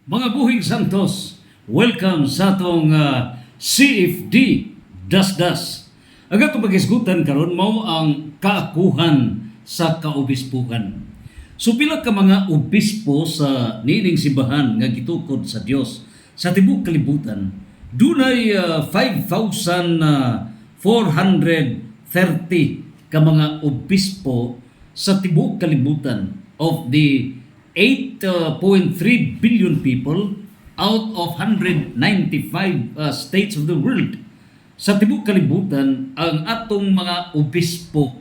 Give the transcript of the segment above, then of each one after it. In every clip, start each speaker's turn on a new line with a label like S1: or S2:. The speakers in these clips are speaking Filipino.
S1: Mga buhing santos, welcome sa atong CFD Dasdas. Aga ito pag-isgutan karon mo ang kaakuhan sa kaobispuhan. So pila ka mga obispo sa nining simbahan nga gitukod sa Dios sa tibuok kalibutan, dunay 5,430 ka mga obispo sa tibuok kalibutan of the 8.3 billion people out of 195 states of the world. Sa tibuok kalibutan, ang atong mga obispo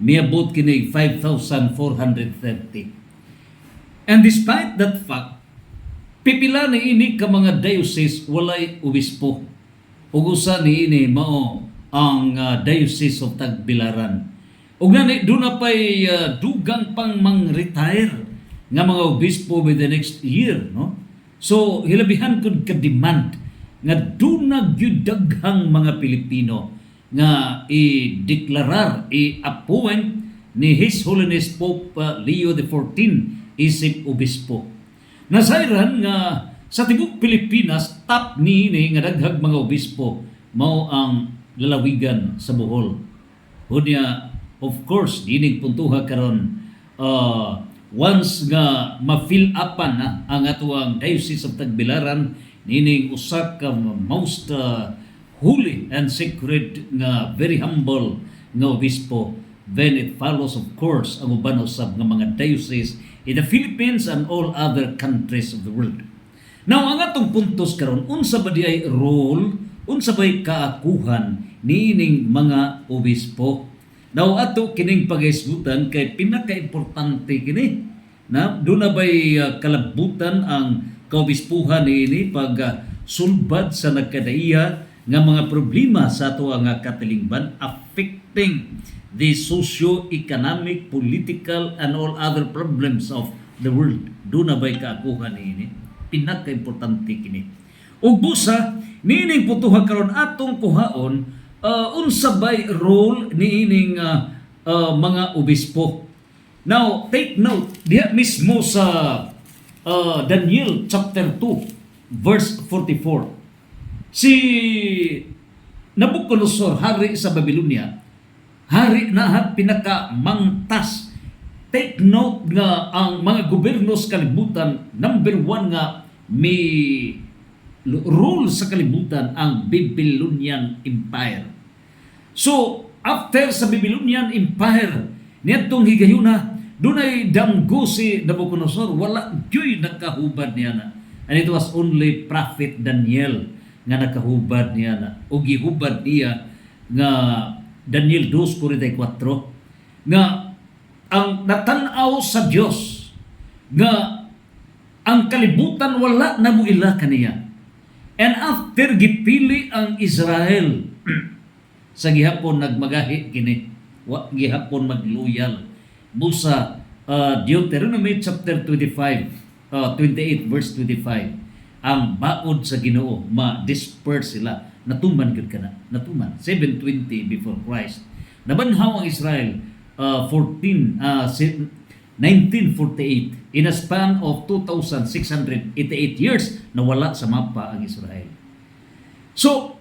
S1: miabot kini 5,430. And despite that fact, pipila ni ini ka mga diocese walay obispo. Ug usa ni ini mao ang Diocese of Tagbilaran. Ug nani do na pay dugang pang mang-retire nga mga obispo by the next year, no? So hilabihan kun ka demand nga do na gyud daghang mga Pilipino nga i-deklarar, i-appoint ni His Holiness Pope Leo XIV isip obispo. Nasayran nga sa tibuok Pilipinas top niini nga daghang mga obispo mao ang lalawigan sa Bohol. Unya of course dining puntuha karon once nga ma-fill upan ang atuang Diocese of Tagbilaran nining usa ka most holy and sacred nga very humble nga obispo, then it follows of course ang uban usab nga mga diocese in the Philippines and all other countries of the world. Now ang atong puntos karon, unsa ba di ay role, unsa ba'y kaakuhan nining mga obispo? Now ato kining pag-isgutan kay pinaka-importante kini na doon na ba'y kalabutan ang kaobispuhan niini pag sulbad sa nagkadaiya nga mga problema sa ato ang katilingban affecting the socio-economic, political and all other problems of the world. Doon na ba'y kaakuhan niini? Pinaka-importante kini. Ug busa niining putuha karon atong kuhaon unsa ba'y role niining mga obispo. Now, take note, diha mismo sa Daniel chapter 2, verse 44. Si Nabucodonosor, hari sa Babylonia, hari na pinaka-mangtas. Take note nga ang mga gobyerno sa kalibutan, number one nga may rule sa kalibutan ang Babylonian Empire. So, after sa Babylonian Empire, niyadtong higayuna, dunay damgo si Nabucodonosor, wala gyoy nakahubad niya na. And it was only Prophet Daniel nga nakahubad niya na. O gihubad niya nga Daniel 2:44 nga ang natanaw sa Dios nga ang kalibutan wala na muila kaniya. And after gipili ang Israel sa gihapon nagmagahi kini, gihapon magluyal busa Deuteronomy chapter 25 28 verse 25, ang baod sa Ginoo ma-disperse sila, natuman gud kana, natuman 720 before Christ. Nabanhaw ang Israel 1948, in a span of 2,688 years nawala sa mapa ang Israel. So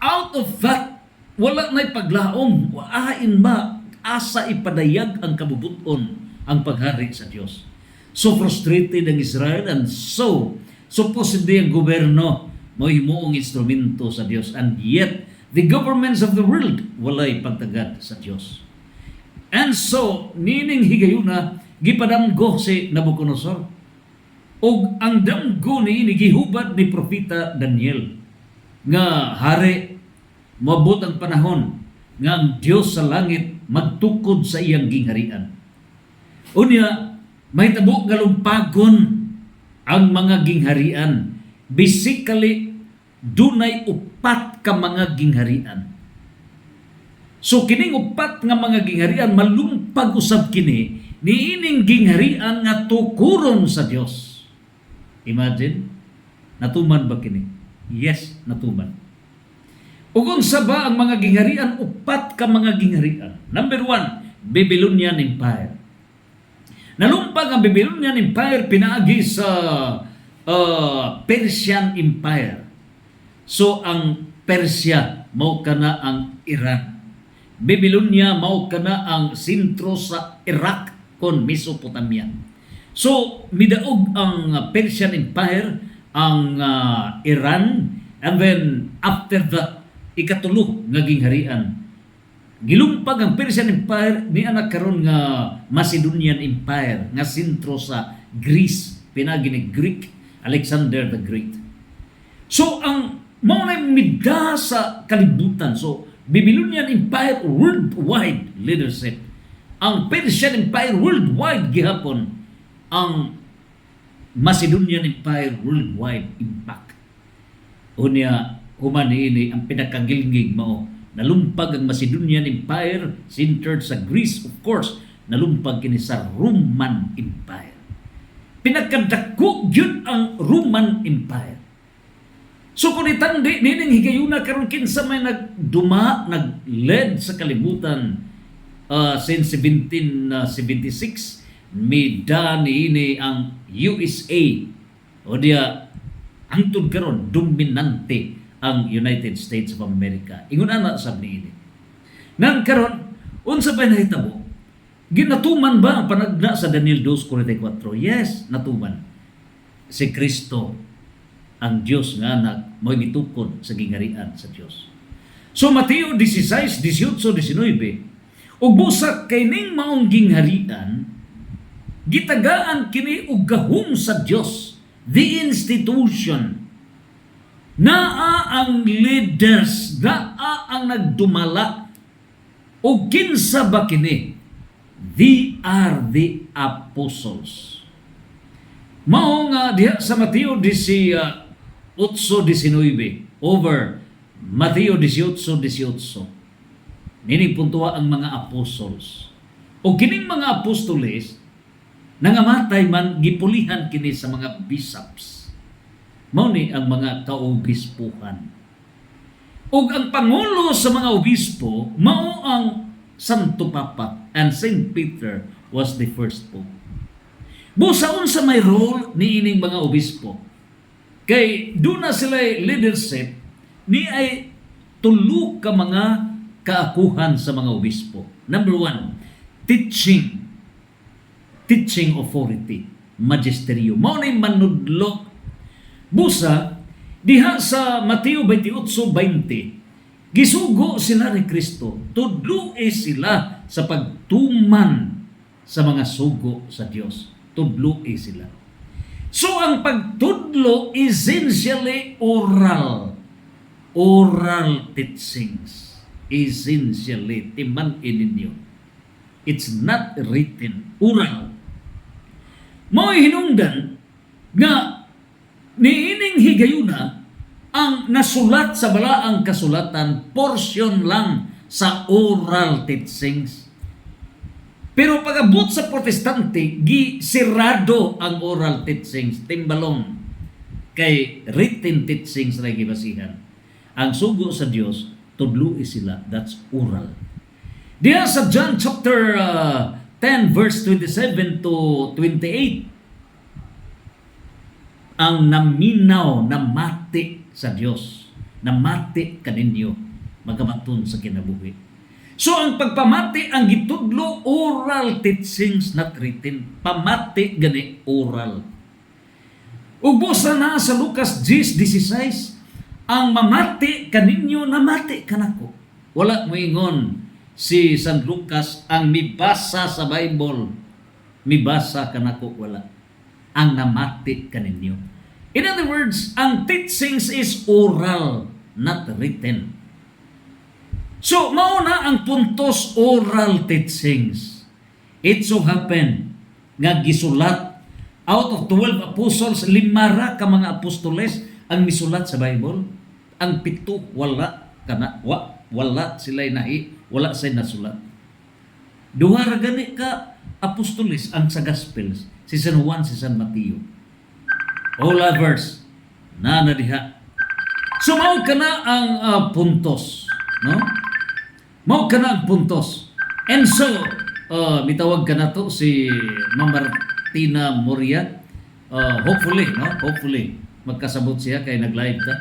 S1: out of that, wala na'y paglaom, waain ba asa ipadayag ang kabubuton ang paghari sa Dios. So frustrated ang Israel and so supposedly ang gobyerno mo himuong instrumento sa Dios, and yet the governments of the world walay pagtagad sa Dios. And so nining higayuna gipadamgo si Nabucodonosor, ug ang damgo niini gihubad ni propeta Daniel nga hari moabot ang panahon nga ang Dios sa langit magtukod sa iyang gingharian. Unya, may tabo nga lumpagon ang mga gingharian. Basically, dunay upat ka mga gingharian. So kining upat nga mga gingharian malumpag usab kini niining gingharian nga tukuron sa Dios. Imagine, natuman ba kini? Yes, natuman. Ug unsa ba ang mga gingharian? Upat ka mga gingharian. Number 1, Babylonian Empire. Nalumpag ang Babylonian Empire pinaagi sa Persian Empire. So ang Persia mao kana ang Iran. Babylonia mao kana ang sentro sa Iraq kon Mesopotamia. So midaog ang Persian Empire, ang Iran, and then after that ikatulo nga gingharian. Gilumpag ang Persian Empire ni anak karon nga Macedonian Empire nga sentro sa Greece, pinagi ni Greek Alexander the Great. So ang mao na mida sa kalibutan. So Babylonian Empire worldwide leadership. Ang Persian Empire worldwide gihapon. Ang Macedonian Empire worldwide impact. Unya human ini ang pinakagilngig mao. Nalumpag ang Macedonian Empire centered sa Greece, of course. Nalumpag kini sa Roman Empire. Pinakadako yun ang Roman Empire. So kung itandi, nining higayuna karon kinsa may nag-led sa kalibutan since 1776, mida niini ang USA. O diya, hangtod karon dominante ang United States of America. Ingon ana sab niini. Nang karon, unsa pa nahitabo? Ginatuman ba ang panagna sa Daniel 2:44? Yes, natuman. Si Kristo, ang Diyos nga anak, mo'y mitukod sa gingarian sa Diyos. So Mateo 16, 18, 19, ug busa kay ning maong gingharian, gitagaan kini og gahom sa Diyos, the institution. Naa ang leaders, naa ang nagdumala, o kinsa ba kini? They are the apostles. Mao nga diha sa Mateo 18:19 over Mateo 18:18. Nini puntua ang mga apostles. O kining mga apostoles nangamatay man gipulihan kini sa mga bishops. Mao ni ang mga kaobispuhan. Ug ang pangulo sa mga obispo mao ang Santo Papa, and Saint Peter was the first pope. Busaon sa may role ni ining mga obispo. Kay doon na sila leadership ni ay tulo ka mga kaakuhan sa mga obispo. Number 1, teaching authority, magisterium. Mao ni manudlo. Busa diha sa Mateo 28:20, gisugo sila ni Kristo, tudloe sila sa pagtuman sa mga sugo sa Dios. Tudloe sila. So ang pagtudlo essentially oral teachings. Essentially timan ininyo. It's not written, oral. Mao hinungdan nga niining higayuna ang nasulat sa balaang kasulatan, portion lang sa oral teachings. Pero pag-abot sa Protestante, gisirado ang oral teachings, timbalong kay written teachings na gibasihan. Ang sugo sa Dios, tudlo sila, that's oral. Diya sa John chapter 10 verse 27 to 28, ang naminaw na mati sa Dios, na mati kaninyo magamatun sa kinabuhi. So ang pagpamati ang gitudlo oral teachings, not written. Pamati gani oral. Ubusa na sa Lucas 10:16, ang mamati kaninyo namati kanako. Wala mo ingon si San Lucas ang mibasa sa Bible, mibasa kanako, wala. Ang namati kaninyo. In other words, ang teachings is oral, not written. So, mauna ang puntos oral teachings. It so happen nga gisulat out of 12 apostles, 5 ka mga apostoles ang misulat sa Bible. Ang 7 wala kana, wala sila wala sila nasulat. 2 ra gani ka apostoles ang sa Gospels, si San Juan, si San Mateo. All others na diha. So mao kana ang puntos, no? Mao kana ang puntos. And so mitawag ka na to si Ma'am Martina Moria, hopefully, no? Hopefully magkasabot siya kay nag-live ta.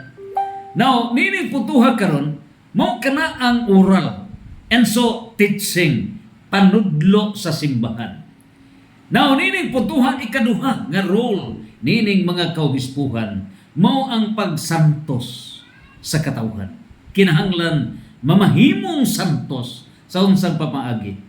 S1: Now, nining putuha karon, mo kana ang oral. And so teaching, panudlo sa simbahan. Now, nining putuha ikaduha nga role nining mga kaobispuhan, mao ang pagsantos sa katawhan. Kinahanglan mamahimong santos sa unsang pamaagi.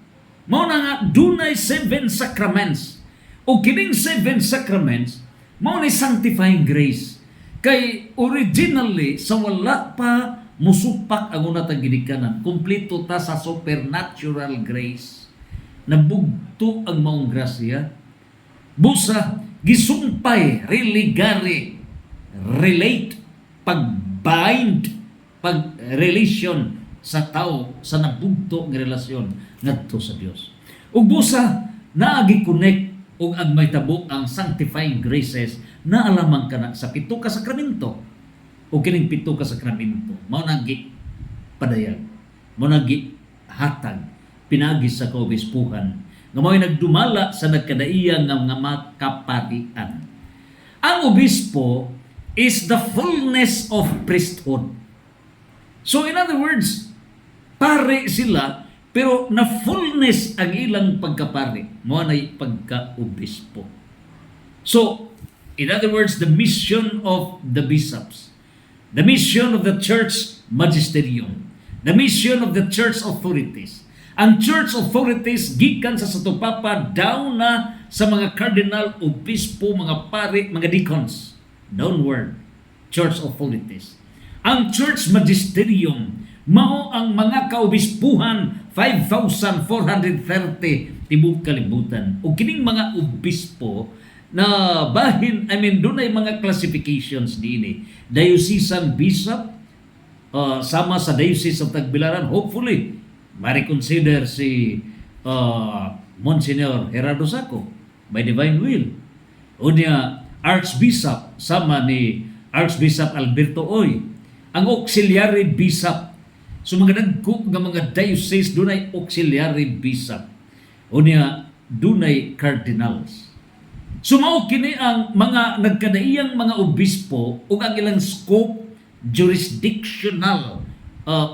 S1: Mao na nga dunay 7 sacraments. O kining 7 sacraments mao ni sanctifying grace. Kay originally sa wala pa musupak ang una tang ginikanan, kumpleto ta sa supernatural grace. Nabugto ang maong grasya. Busa gisumpay, religare, relate, pag-bind, pag-relation sa tao sa nabugto ng relasyon ngadto sa Dios. Ug busa naagi connect ug agmaytabo ang sanctifying graces na alamang kana sa 7 ka sakramento. O kining 7 ka sakramento mao nagi padayag, mao nagi hatag pinagi sa kaobispuhan nga mao'y nagdumala sa nagkadaiyang nga mga makaparian. Ang obispo is the fullness of priesthood. So in other words, pare sila pero na fullness ang ilang pagkapari, mao nay pagka-obispo. So in other words, the mission of the bishops, the mission of the church magisterium, the mission of the church authorities. Ang church authorities gikan sa Satupapa down na sa mga cardinal, obispo, mga pari, mga deacons. Downward, church authorities. Ang church magisterium, mao ang mga kaobispuhan 5,430 tibok kalibutan. O kining mga obispo na bahin, doon ay mga classifications din. Diocesan bishop, sama sa Diocese of Tagbilaran, hopefully, ma-reconsider si Monsignor Gerardo Saco by divine will. O niya, Archbishop, sama ni Archbishop Alberto Oy. Ang auxiliary bishop, so mga nagkuk nga mga diocese, doon ay auxiliary bishop. O niya, doon ay cardinals. Sumao kini ang mga nagkadaiyang mga obispo ug ang ilang scope jurisdictional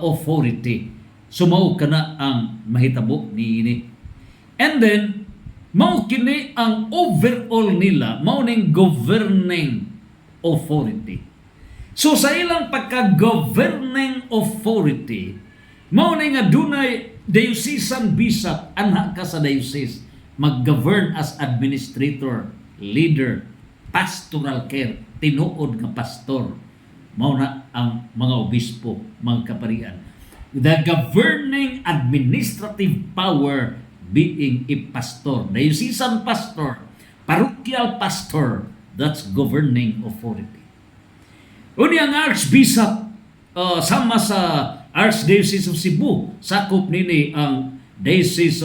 S1: authority. Sumao kana ang mahitabo niini. And then mao kini ang overall nila, mao ning governing authority. So sa ilang pagka-governing authority, mao ni nga dunay diocesan bishop anha ka sa diocese mag-govern as administrator, leader, pastoral care, tinuod nga pastor. Mao na ang mga obispo, mga kaparian. The governing administrative power being a pastor, diocesan pastor, parochial pastor, that's governing authority. Uni ang archbishop, sama sa Archdiocese of Cebu, sakop nini ang Diocese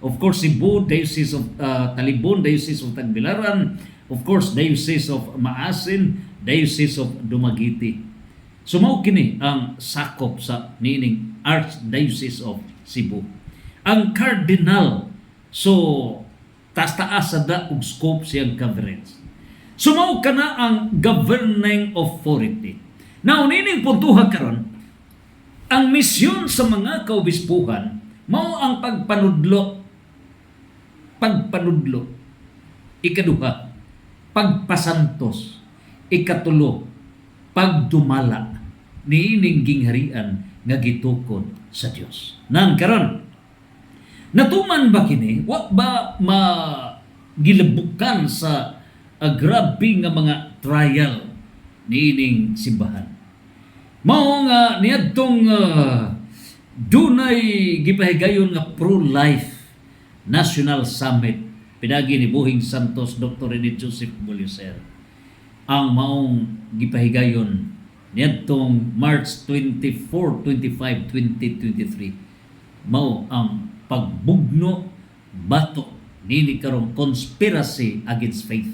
S1: of course, Cebu, Diocese of Talibon, Diocese of Tagbilaran, of course, Diocese of Maasin, Diocese of Dumaguete. So mao kini ang sakop sa nining Archdiocese of Cebu. Ang cardinal, so taas-taas sa da og scope siyang coverage. So mao kana ang governing authority. Now nining puntuha karon, ang misyon sa mga kaobispuhan mao ang pagpanudlo, ikaduha, pagpasantos, ikatulo, pagdumala niining gingharian nga gitukod sa Dios. Nang karon, natuman ba kini? Wa ba magilabukan sa grabe nga mga trial niining simbahan? Mao nga niadtong dunay gipahigayon nga pro-life National Summit pinagi ni Buhing Santos, Dr. Rene Joseph Bolicer. Ang maong gipahigayon niadtong March 24, 25, 2023. Mao ang pagbugno bato nini karong conspiracy against faith,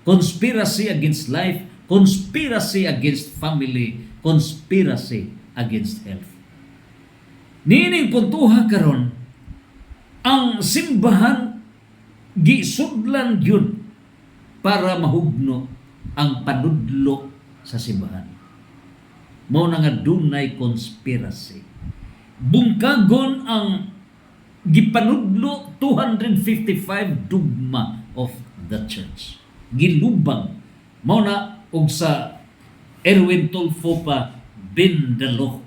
S1: conspiracy against life, conspiracy against family, conspiracy against health. Nining puntuha karon, ang simbahan gisudlan yun para mahugno ang panudlo sa simbahan. Mao na nga dunay conspiracy. Bungkagon ang gipanudlo 255 dogma of the church. Gilubang mao na og sa Erwin Tulfo pa bindalo.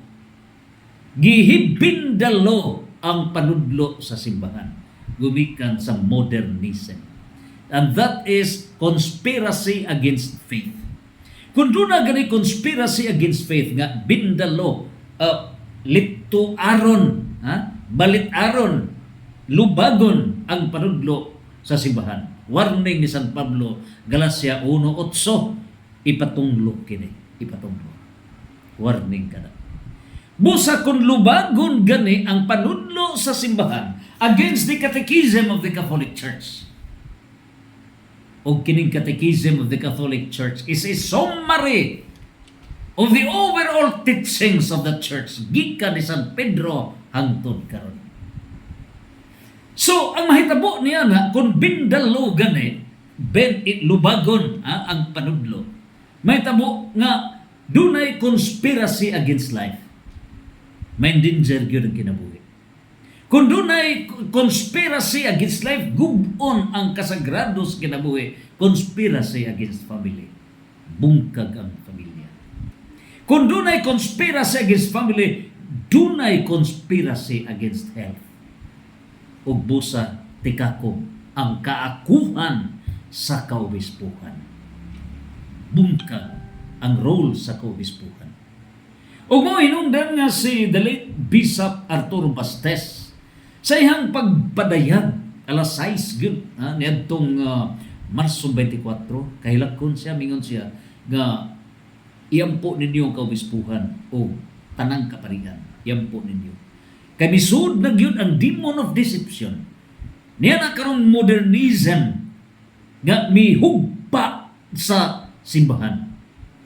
S1: Gihibindalo ang panudlo sa simbahan gumikan sa modernism. And that is conspiracy against faith. Kung doon na gani conspiracy against faith nga bindalo, lito aron, balit aron, lubagon ang panudlo sa simbahan. Warning ni San Pablo, Galacia 1:8, ipatunglo kini, ipatunglo. Warning ka na. Busa kung lubagon gani ang panudlo sa simbahan against the catechism of the Catholic Church. O kining catechism of the Catholic Church is a summary of the overall teachings of the Church gikan ni San Pedro hangtod karon. So, ang mahitabo niya na kung bindalo gani, lubagon ang panudlo. Mahitabo nga dunay conspiracy against life. May danger gyud ang kinabuhi. Kung dunay conspiracy against life, gubon ang kasagrados kinabuhi, conspiracy against family. Bungkag ang pamilya. Kung dunay conspiracy against family, dunay conspiracy against health. Ug busa tikako ang kaakuhan sa kaobispuhan. Bungkag ang role sa kaobispuhan. Ug mo hinungdan nga si the late Bishop Arturo Bastes sa iyang pagpadayag alas 6 gyud niadtong Marso 24, kahilakon siya, mingon siya nga iampo ninyo ang kaobispuhan o tanang kaparian, iampo ninyo. Kay misud na gyud ang demon of deception. Niya na karong modernism nga mihugpa sa simbahan.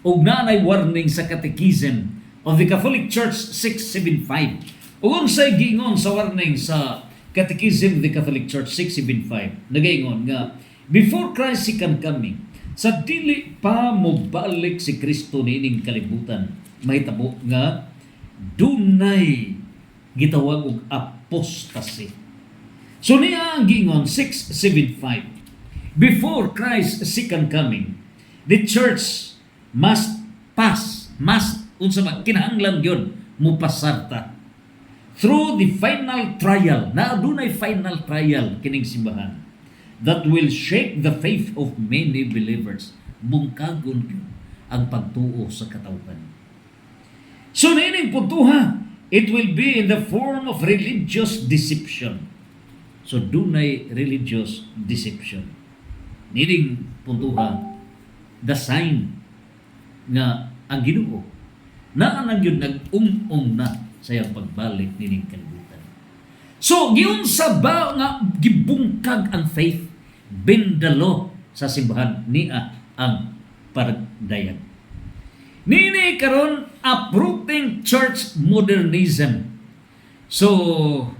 S1: Og naanay warning sa Catechism of the Catholic Church 675. Ug unsay giingon sa warning sa Catechism of the Catholic Church 675, nagaingon nga before Christ's second coming, sa dili pa mobalik si Kristo niining kalibutan, mahitabo nga dunay gitawag og apostasy. So niya ang giingon 675, before Christ's second coming, the church must unsa man kinahanglan gyud mo pasarta through the final trial, na adunay final trial kining simbahan that will shake the faith of many believers. Bungkagon yun ang pagtuo sa katawhan. So nining puntuha, it will be in the form of religious deception. So dunay religious deception. Nining puntuha, the sign nga ang Ginoo na ang yun nag-um-um na sa iyang pagbalik nining kalibutan. So, giunsa ba nga gibungkag ang faith, bindalo sa simbahan niya ang pagdayag. Nini karon uprooting church modernism. So,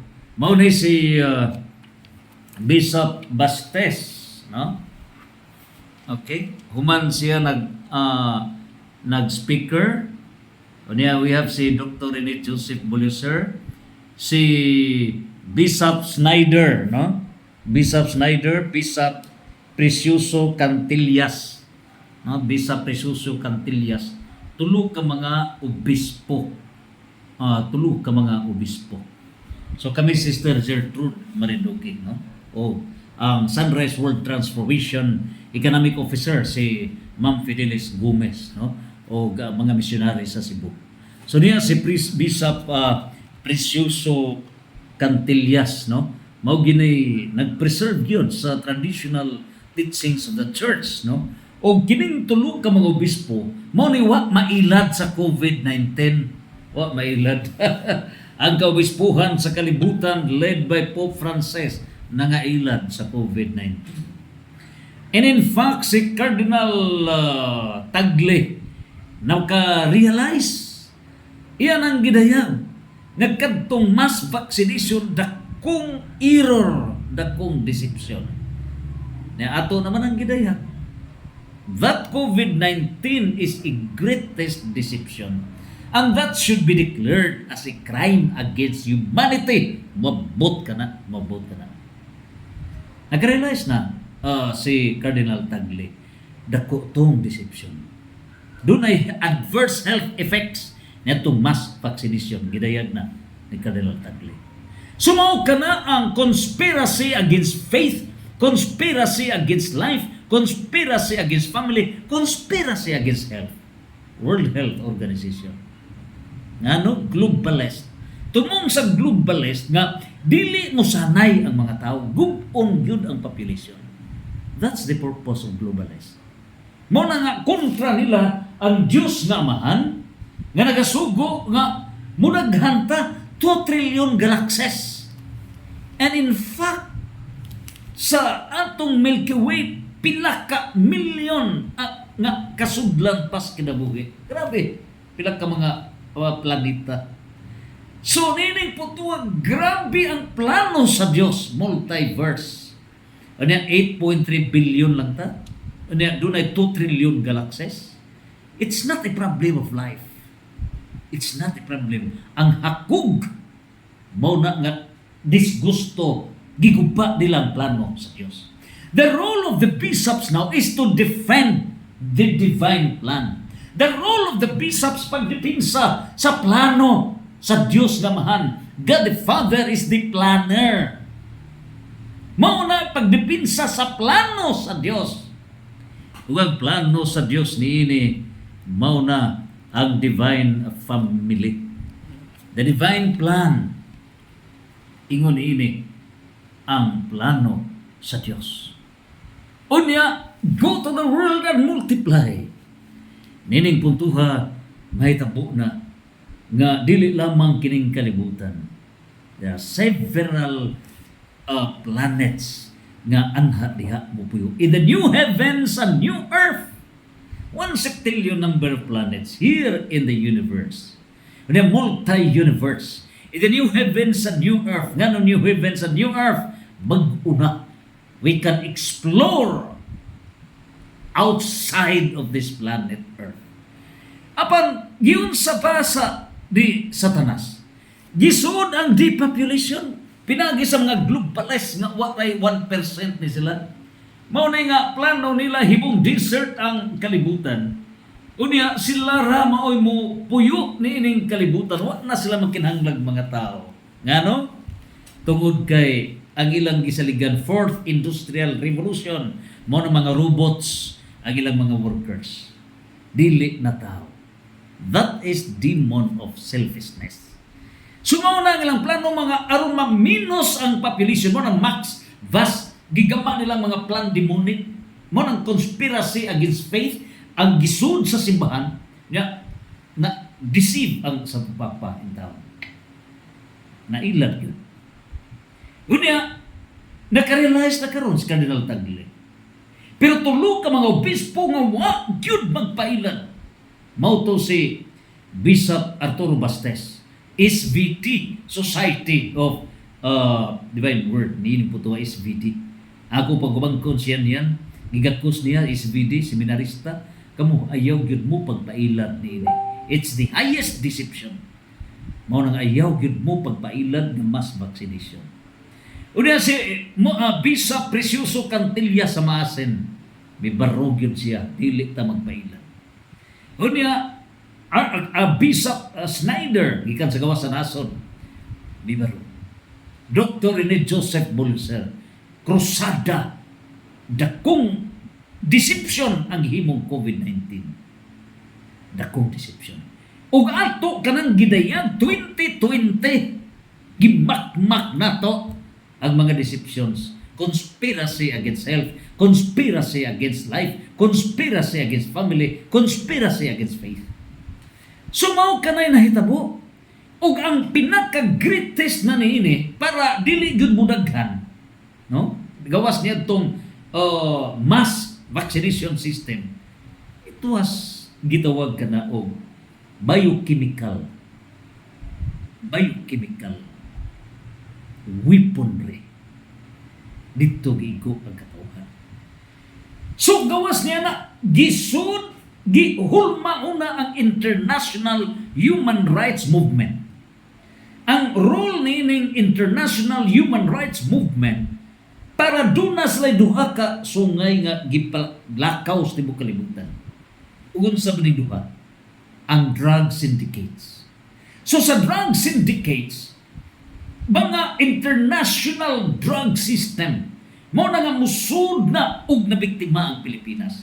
S1: mao ni si Bishop Bastes, no? Okay, human siya nag-speaker. We have si Dr. Rene Joseph Boluser, si Bishop Snyder, no? Bishop Snyder, Bishop Precioso Cantillas, no? Bishop Precioso Cantillas, tulo ka mga obispo. Tulo ka mga obispo. So kami Sister Gertrude Marinduque, no? Ang Sunrise World Transformation Economic Officer si Ma'am Fidelis Gomez, no? O mga missionary sa Cebu. So niya si Bishop Precioso Cantillas, no? Mao gini nag-preserve yun sa traditional teachings of the church, no? O kining tulo ka mga obispo, mao ni wa mailad sa COVID-19, wa mailad. Ang kaobispuhan sa kalibutan led by Pope Francis nangailad sa COVID-19. And in fact, si Cardinal Tagle naka-realize iyan ang gidayang nagkadtong mass vaccination dakong error, dakong deception. Na ato naman ang gidayang that COVID-19 is a greatest deception. And that should be declared as a crime against humanity. Mabot ka na, mabot ka na. Nag-realize na si Cardinal Tagle, dako tong deception. Doon ay adverse health effects na itong mass vaccination. Gidayag na ni Cardinal Tagle. Sumaw ka na ang conspiracy against faith, conspiracy against life, conspiracy against family, conspiracy against health. World Health Organization. Ngano? Globalist. Tumong sa globalist nga dili mo sanay ang mga tao, gubon yun ang population. That's the purpose of globalist. Mo na nga kontra nila ang Diyos nga Amahan nga nagasugo nga munaghanta 2 trillion galaxies. And in fact, sa atong Milky Way, pila ka milyon nga kasudlan pas kinabuhi. Grabe, pila ka mga planeta. So, nining po tuwag, grabe ang plano sa Diyos, multiverse. Ano yan, 8.3 billion lang ta? Ano yan, doon ay 2 trillion galaxies. It's not a problem of life. It's not a problem. Ang hakog, mo na nga disgusto, giguba nilang plano sa Diyos. The role of the bishops now is to defend the divine plan. The role of the bishops pagdipinsa sa plano sa Diyos nga Amahan. God the Father is the planner. Mao na pagdipinsa sa plano sa Diyos. Ang plano sa Diyos niini mao na ang divine family. The divine plan. Ingon ini ang plano sa Diyos. Unya, go to the world and multiply. Nining puntuha, mahitabo na nga dili lamang kining kalibutan. There are several planets nga anha diha mupuyo. In the new heavens and new earth, 1 septillion number of planets here in the universe. In the multi-universe. In the new heavens and new earth. Nga no new heavens and new earth, mag-una. We can explore outside of this planet Earth. Apan, giun sa basa di Satanas, gisud ang depopulation, pinagi sa mga globalist nga watay 1% ni sila. Mao na nga plano nila himong desert ang kalibutan. Unya sila ra maoy mo puyo ni ining kalibutan, wa na sila magkinahanglag mga tao. Ngano? Tungod kay ang ilang gisaligan Fourth Industrial Revolution, mao na mga robots ang ilang mga workers. Dili na tao. That is demon of selfishness. Sumaw na ang ilang plano mga aron ma-minus ang population mo ng max vast gigama nilang mga plan demonic mo ng conspiracy against faith ang gisud sa simbahan nga na deceive ang sa papa in tao. Nailan yun. Unya, nakarealize na karon si Cardinal Tagle. Pero tulo ka mga obispo nga wa gyud magpailan. Mao to si Bishop Arturo Bastes, SVT, Society of Divine Word. Niini po ito SVT. Ako pagkumangkon siya niyan, gigatkos niya SVT, seminarista, kamo ayaw gyud mo pagpailan niini. It's the highest deception. Mao nang ayaw gyud mo pagpailan ng mass vaccination. Una si Bishop Precioso Cantilla sa Maasen, may barog yun siya, dili ta magpailan. Una, Bishop Snyder, gikan sa gawas sa nason, may barog. Dr. Rene Joseph Bolser, krusada, dakong deception ang himong COVID-19. Dakong deception. Ug ato kanang gidayag 2020, gimakmak na to ang mga deceptions, conspiracy against health, conspiracy against life, conspiracy against family, conspiracy against faith. Sumaw ka na'y nahitabo. Ug ang pinaka-greatest na niini para dili gyud mo daghan, no? Gawas niya tong mass vaccination system. It was gitawag ka na og biochemical weaponry. Dito gigo ang katawhan. So gawas niya na gihulma una ang international human rights movement. Ang role nining international human rights movement para doon na sila duha ka sungay nga gipalakaw sa tibuok kalibutan. Ugon sa maning duha, ang drug syndicates. So sa drug syndicates, mga international drug system, mo na nga musud na og nabiktima ang Pilipinas.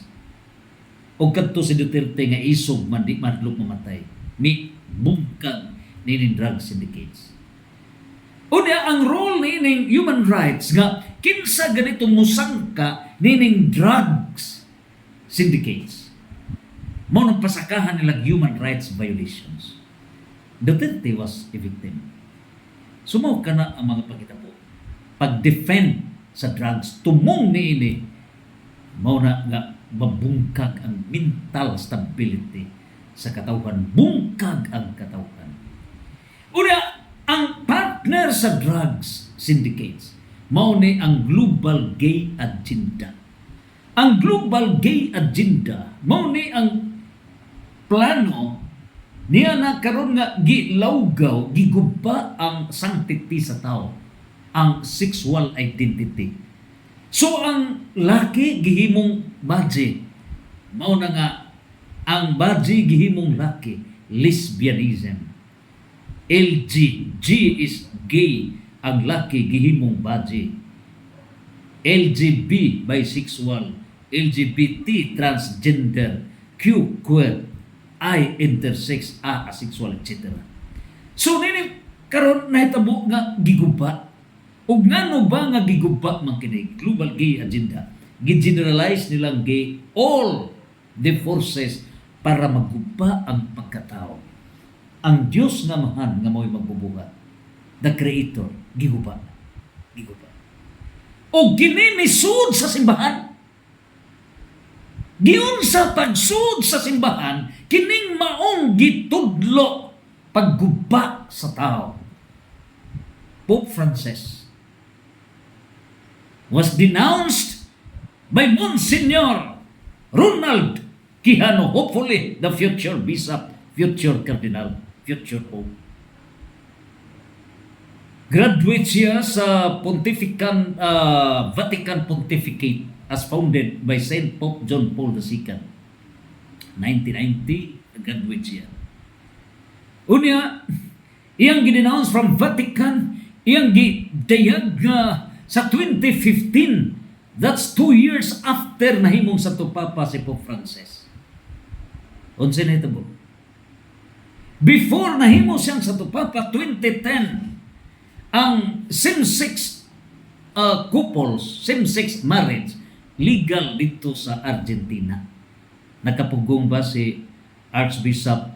S1: O kadto si Duterte nga isog man di madlok mamatay. Mi bungkag nining drug syndicates. Unya ang role nining human rights nga kinsa ganito musangka nining drugs syndicates. Mao nang pasakahan nila human rights violations. Duterte was a victim. Sumo ka na ang mga pagkitabo. Pag-defend sa drugs, tumong niini, mao na nga mabungkag ang mental stability sa katawhan. Bungkag ang katawhan. Una, ang partner sa drugs syndicates, mao ni ang Global Gay Agenda. Ang Global Gay Agenda, mao ni ang plano niya na karon nga gilawgaw, giguba ang sanctity sa tao, ang sexual identity. So ang laki gihimong baji, mao na nga ang baji gihimong laki, lesbianism. LG, G is gay, ang laki gihimong baji. LGB, bisexual. LGBT, transgender. Q, queer. I, intersex. A, asexual, etc. So nini karon nahitabo nga giguba. Ug ngano ba nga giguba man kini Global Gay Agenda? Gi-generalize nilang gay all the forces para magguba ang pagkatao. Ang Dios nga mahan nga mo'y magbubuhat, the Creator, giguba. Giguba. O gininisud sa simbahan. Giun sa pagsud sa simbahan, kining maong gitudlo pagguba sa tao. Pope Francis was denounced by Monsignor Ronald Quijano, hopefully the future bishop, future cardinal, future pope. Graduate siya sa Vatican Pontificate as founded by Saint Pope John Paul II. 1990, graduate siya. Unya, iyang gidenounce from Vatican, iyang gidayag sa 2015. That's 2 years after nahimong Santo Papa si Pope Francis. Unsa na ito po? Before nahimo siyang Santo Papa, 2010, ang same-sex couples, same-sex marriage, legal dito sa Argentina. Nakapugong ba si Archbishop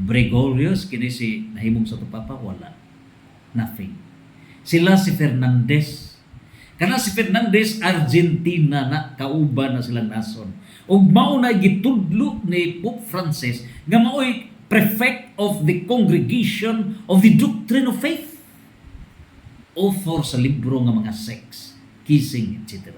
S1: Gregorius, kini si nahimong Santo Papa? Wala. Nothing. Sila si Fernandez. Kana si Fernandez, Argentina na, kauban na silang nason. Ug mao na gitudlo ni Pope Francis nga mao'y prefect of the Congregation of the Doctrine of Faith. Author sa libro nga mga sex, kissing, etc.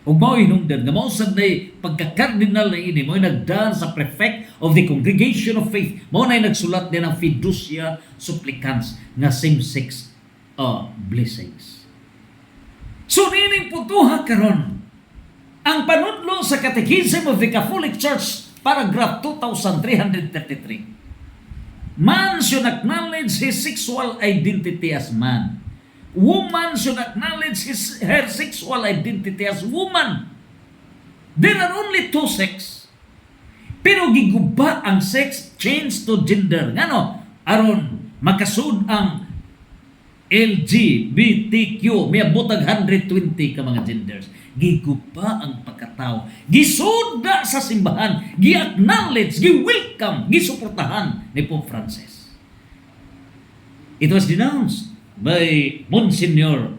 S1: Ug mao hinungdan nga mao sad nay pagka-cardinal na ini, mao nagdaan sa prefect of the Congregation of Faith. Mao nay nagsulat din ang Fiducia Supplicans nga same-sex blessings. So nining putuha karon ang panudlo sa Catechism of the Catholic Church, paragraph 2333. Man should acknowledge his sexual identity as man. Woman should acknowledge her sexual identity as woman. There are only two sex. Pero giguba ang sex, change to gender. Ngano? Aron makasud ang LGBTQ, may butag 120 ka mga genders. Giguba ang pagkatao. Gisuda sa simbahan, gi-acknowledge, gi-welcome, gisuportahan ni Pope Francis. It was denounced by Monsignor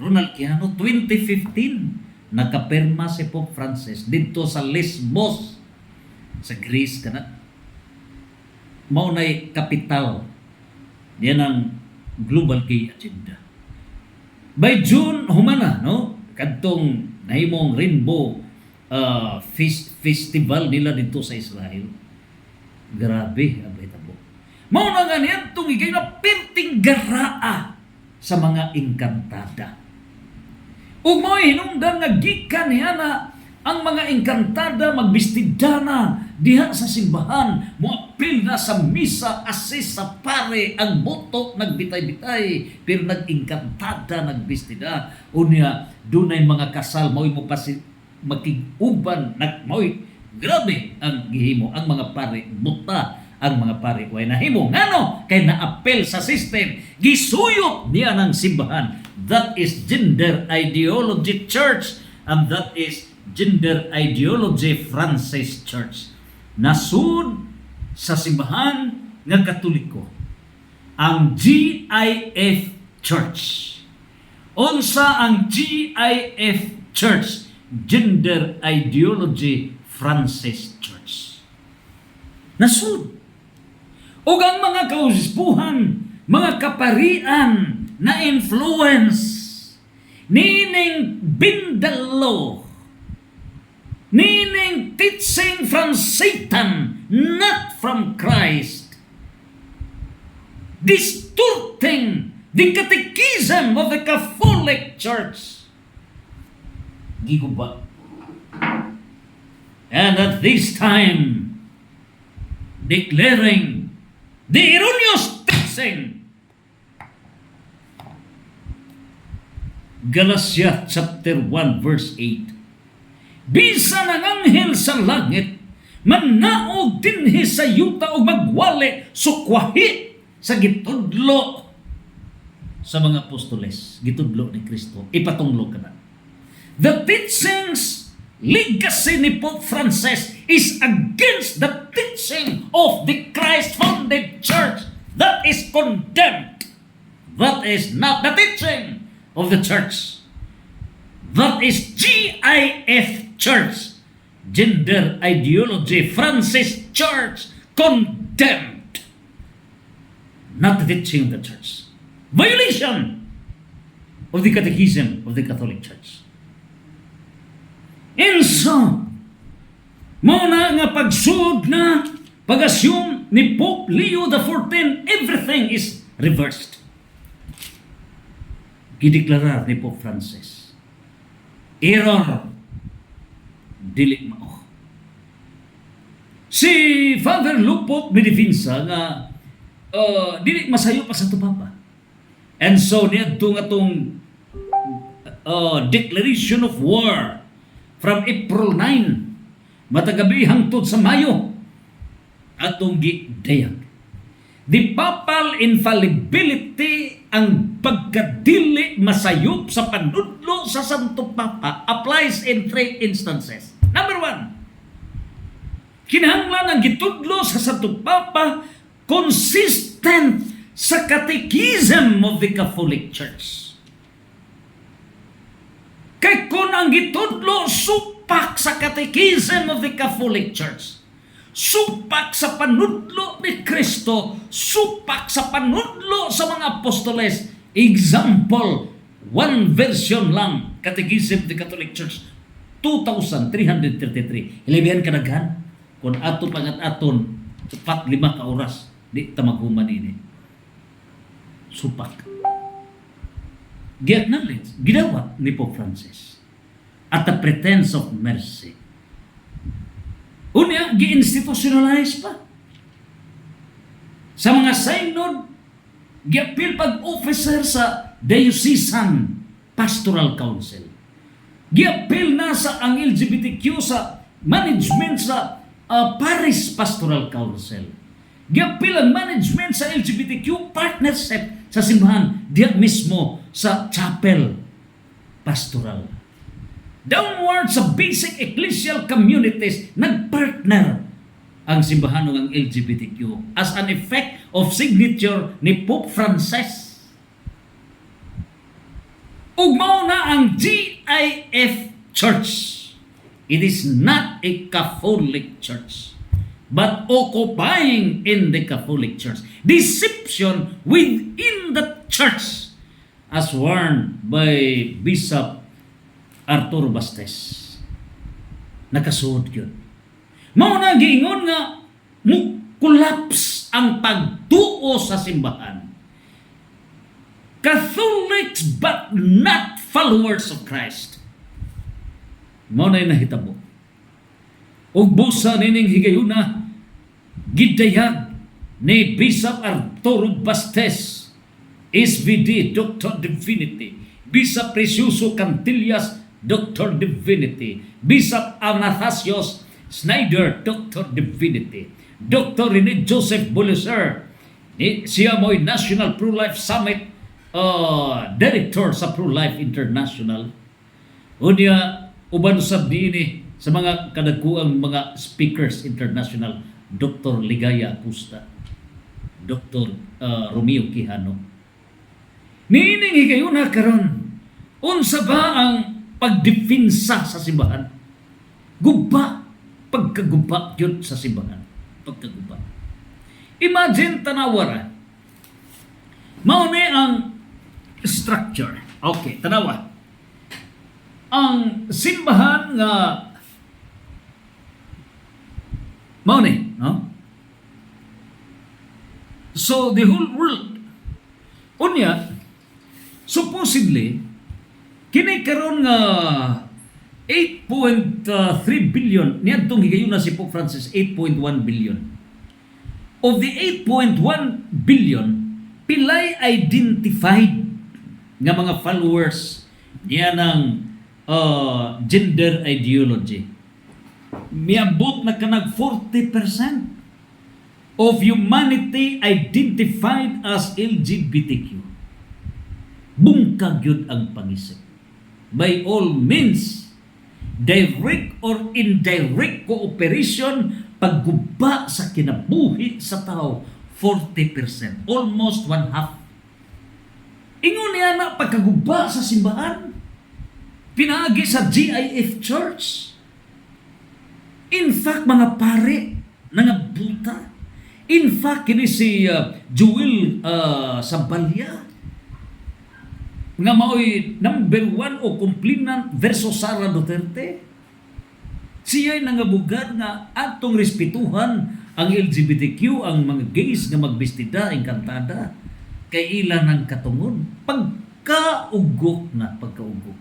S1: Ronald Quijano 2015. Nakapirma si Pope Francis dito sa Lesbos, sa Greece kana. Mao nay kapital yan ang Global Gay Agenda. By June humana, no? Kadtong nahimong Rainbow festival nila dito sa Israel. Grabe ang hitabo. Mao na nga niyan tungigay na perting garaa sa mga engkantada. Ug mo hinungdan nga gikan niya na ang mga engkantada magbistida na diha sa simbahan, moapil na sa misa, assist sa pare, ang boto nagbitay-bitay, pero nag-engkantada, nagbistida. Unya, dunay mga kasal, mo'y mo pa makiguban, mo'y grabe ang gihimo, ang mga pare, buta ang mga pare, way nahimo. Ngano? Kay naapel sa system, gisuyot niya ng simbahan. That is gender ideology church, and that is gender ideology Francis Church. Nasud sa simbahan nga Katoliko ang GIF Church. Unsa ang GIF Church? Gender Ideology Francis Church. Nasud. O ang mga kauspuhan, mga kaparian na influence nining bindalo, meaning teaching from Satan, not from Christ, distorting the catechism of the Catholic Church. Giguba. And at this time, declaring the erroneous teaching. Galatia chapter 1 verse 8. Bisan ang anghel sa langit, mannaog dinhi sa yuta o magwali, sukwahi sa gitudlo sa mga apostoles, gitudlo ni Kristo, ipatunglo ka na. The teachings, legacy ni Pope Francis is against the teaching of the Christ-founded church. That is condemned. That is not the teaching of the church. That is GIF Church, Gender Ideology Francis Church, condemned. Not the teaching of the church. Violation of the catechism of the Catholic Church. And so, muna nga pagsud na pag-assume ni Pope Leo XIV, everything is reversed. Gideklarar ni Pope Francis, error, dili mao. Si Father Lupot Medifensa nga dili masayo pa sa tupapa. And so niadto nga tong declaration of war from April 9 matagabi hangtod sa Mayo atong gidayag. The papal infallibility, ang pagkadili masayop sa panudlo sa Santo Papa, applies in 3 instances. Number 1, kinahanglan ang gitudlo sa Santo Papa consistent sa catechism of the Catholic Church. Kay kung ang gitudlo supak sa catechism of the Catholic Church, supak sa panudlo ni Kristo, supak sa panudlo sa mga apostoles. Example, one version lang, Catechism of the Catholic Church, 2,333. Ilabihan ka naghan, kung ato pangat aton, 4-5 ka oras, di tamaghuman ini. Supak. Gi-acknowledge, gidawat ni Pope Francis at the pretense of mercy. Unya, gi-institutionalize pa. Sa mga synod, gi-appeal pag-officer sa Diocesan Pastoral Council. Gi-appeal na sa ang LGBTQ sa management sa Parish Pastoral Council. Gi-appeal ang management sa LGBTQ partnership sa simbahan, diyan mismo sa Chapel Pastoral. Downward sa basic ecclesial communities, nagpartner ang simbahan ng LGBTQ as an effect of signature ni Pope Francis. Ug mao na ang GIF Church. It is not a Catholic church, but occupying in the Catholic Church. Deception within the church, as warned by Bishop Arturo Bastes. nakasuod yun. Mao na giingon nga mo collapse ang pagtuo sa simbahan. Catholics but not followers of Christ. Mao na nahitabo. Ug busa nining higayuna gidayag ni Bishop Arturo Bastes, SVD, Dr. Divinity, Bishop Precioso Cantillas, Dr. Divinity, Bishop Anastasios Snyder, Dr. Divinity, Dr. Rene Joseph Boliser, siya mo'y National Pro-Life Summit Director sa Pro-Life International. Unya, uban usab diini sa mga kadagkuang mga speakers international, Dr. Ligaya Pusta, Dr. Romeo Quijano. Niining higayuna karon, unsa ba ang pagdepensa sa simbahan? Guba, pagkaguba yun sa simbahan. Pagkaguba. Imagine tanawara. Mao ni ang structure. Okay, tanawa. Ang simbahan nga mao ni, no? So the whole world unya supposedly kini karon nga 8.3 billion niadtong higayon na si Pope Francis, 8.1 billion. Of the 8.1 billion, pilay identified nga mga followers niya ng gender ideology. Miabot na kanag 40% of humanity identified as LGBTQ. Bungkag yun ang pangisip. By all means, direct or indirect cooperation, pagguba sa kinabuhi sa tao, 40%. Almost one half. Ingon niya na pagkaguba sa simbahan, pinaagi sa GIF Church. In fact, mga pare, nangabuta. In fact, kini si Joel Sabalya, nga mao'y number 1 o kumplinan versus Sara Duterte. Siya'y nangabugan nga atong respetuhan ang LGBTQ, ang mga gays nga magbestida, engkantada, kay ilan ng katungon. Pagkaugok na, pagkaugok.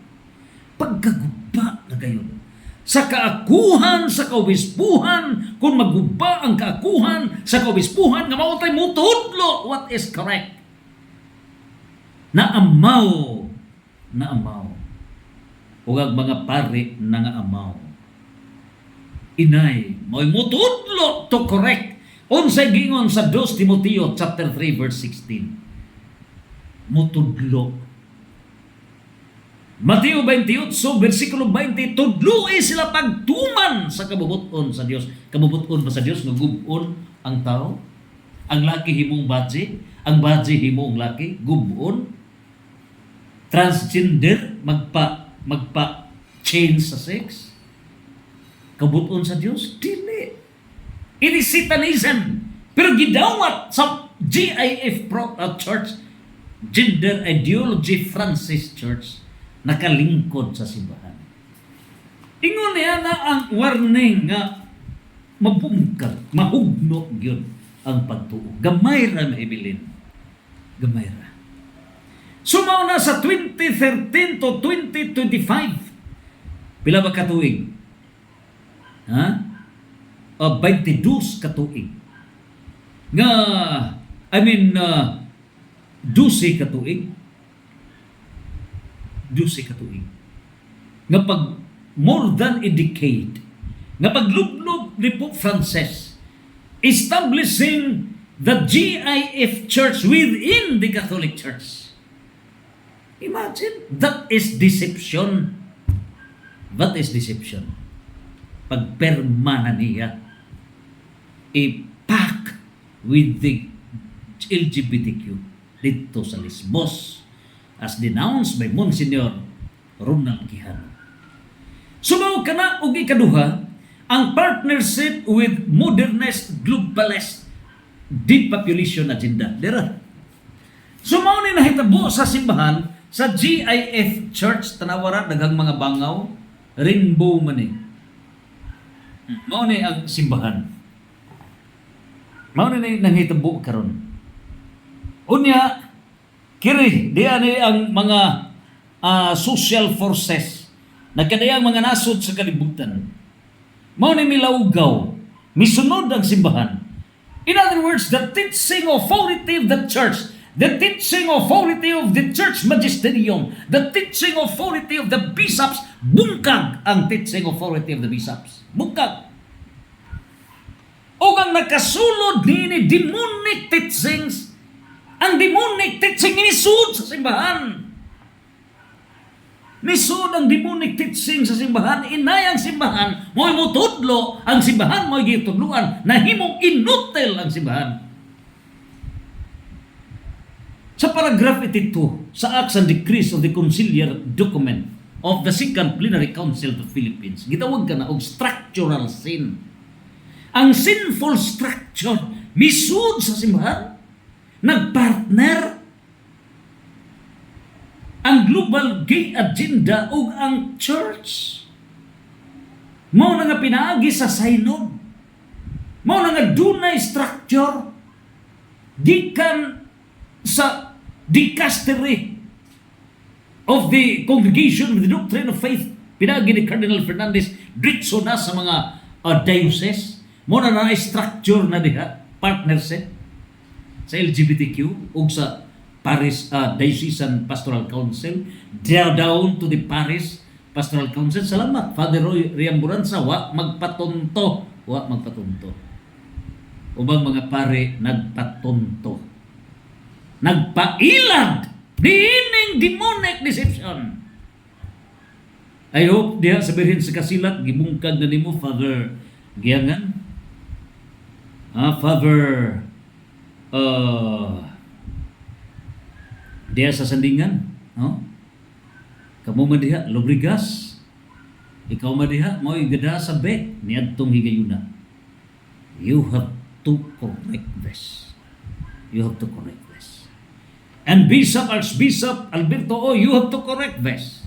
S1: Pagkaguba na gayon. Sa kaakuhan, sa kaobispuhan, kung maguba ang kaakuhan sa kaobispuhan, nga mautay mo tudlo what is correct. Naamaw. Ug ang mga pari nangaamaw. Inay, mo'y mutudlo to correct. Unsay gingon sa 2 Timoteo chapter 3 verse 16. Mutudlo. Mateo 28 versikulo 20, tudloy sila pagtuman sa kabubuton sa Dios. Kabubuton ba sa Dios nga gubon ang tao? Ang laki himong badge, ang badge himong laki, gubon. Transgender, magpa change sa sex. Kabuton sa Dios, dili. It is Satanism. Pero gidawat sa GIF Church, Gender Ideology Francis Church, nakalingkod sa simbahan. Ingon niya na ang warning nga mabungkag, mahugno yun ang pagtuo. Gamay ra maibilin. Gamay ra. Sumaw na sa 2013 to 2025. Pila ba katuig? 22 katuig. Nga, 12 katuig. 12 katuig. Nga pag more than a decade, nga paglublob ni Pope Francis, establishing the GIF Church within the Catholic Church. Imagine, that is deception. What is deception? Pagperma na niya, i-pack with the LGBTQ dito sa Lesbos, as denounced by Monsignor Ronald Quijano. Sumaw ka na og ikaduha, ang partnership with modernist globalist depopulation agenda. Dira. Sumaw ni nahitabo sa simbahan, sa GIF Church, tanawara, daghang mga bangaw, rainbow man eh. Mao ni ang simbahan. Mao ni nanghitabo karon. Unya kiri diya ni ang mga social forces nagkadayang mga nasod sa kalibutan. Mao ni milawgaw, misunod ang simbahan. In other words, the teaching authority of the church, the teaching authority of the church magisterium, the teaching authority of the bishops, bungkag ang teaching authority of the bishops. Bungkag. O ang nakasulod ni demonic teachings, ang demonic teaching inisud sa simbahan. Nisud ang demonic teaching sa simbahan, inay ang simbahan, mo'y mutudlo, ang simbahan mo'y gitudluan, nahimong inutil ang simbahan. Sa paragraph 82, sa Acts and Decrees of the Conciliar Document of the Second Plenary Council of the Philippines, gitawag ka na og structural sin. Ang sinful structure, misud sa simbahan, nagpartner ang global gay agenda ug ang church. Mao na nga pinaagi sa synod. Mao na nga dunay structure gikan sa dicastery of the Congregation of the Doctrine of Faith. Pinaagi ni Cardinal Fernandez dritso na sa mga diocese. Mao na structure na diha, partnership sa LGBTQ ug sa Parish Diocesan Pastoral Council, down to the Parish Pastoral Council. Salamat, Father Roy Riamburanza, wa magpatunto. Ubang mga pare nagpatunto. Nagpailag diining demonic deception. I hope diha sabihin sa kasilat, gibungkag na nimo, Father Giangan. Father diya sa Sandingan, no? Kamu madiha Lobrigas, ikaw madiha mo'y gada sa bet niadtong higayuna. You have to correct this. You have to correct this. And Archbishop Alberto, you have to correct this.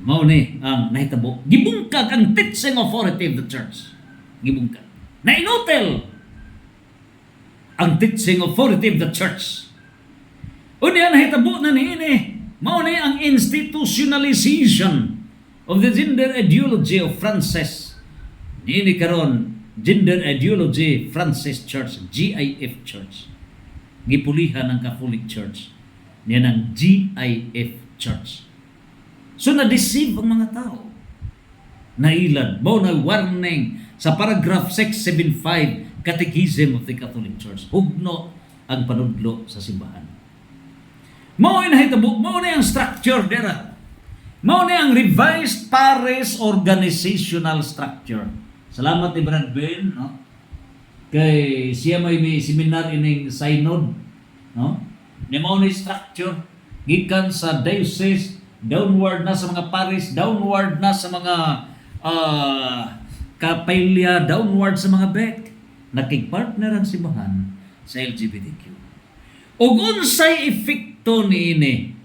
S1: Mao ni ang nahitabo. Gibungkag ang teaching authority of the church. Gibungkag. Nainotel ang teaching authority of the church. O diyan nahitabo na niini. Mao ni ang institutionalization of the gender ideology of Francis. Niini karon Gender Ideology Francis Church, GIF Church. Gipulihan ng Catholic Church. Niyan ang GIF Church. So na-deceive ang mga tao. Nailad. Mao na warning sa paragraph 675 Catechism of the Catholic Church. Hugno ang panudlo sa simbahan. Mao na hitabo, mao na ang structure dera. Mao na ang revised parish organizational structure. Salamat ni Brad Ben, no? Kay siya may seminar ining synod, no? Ni mao ni structure gikan sa diocese downward na sa mga parish, downward na sa mga kapilya, downward sa mga BEC. Nakigpartner ang simbahan sa LGBTQ. Ug unsay epekto niini?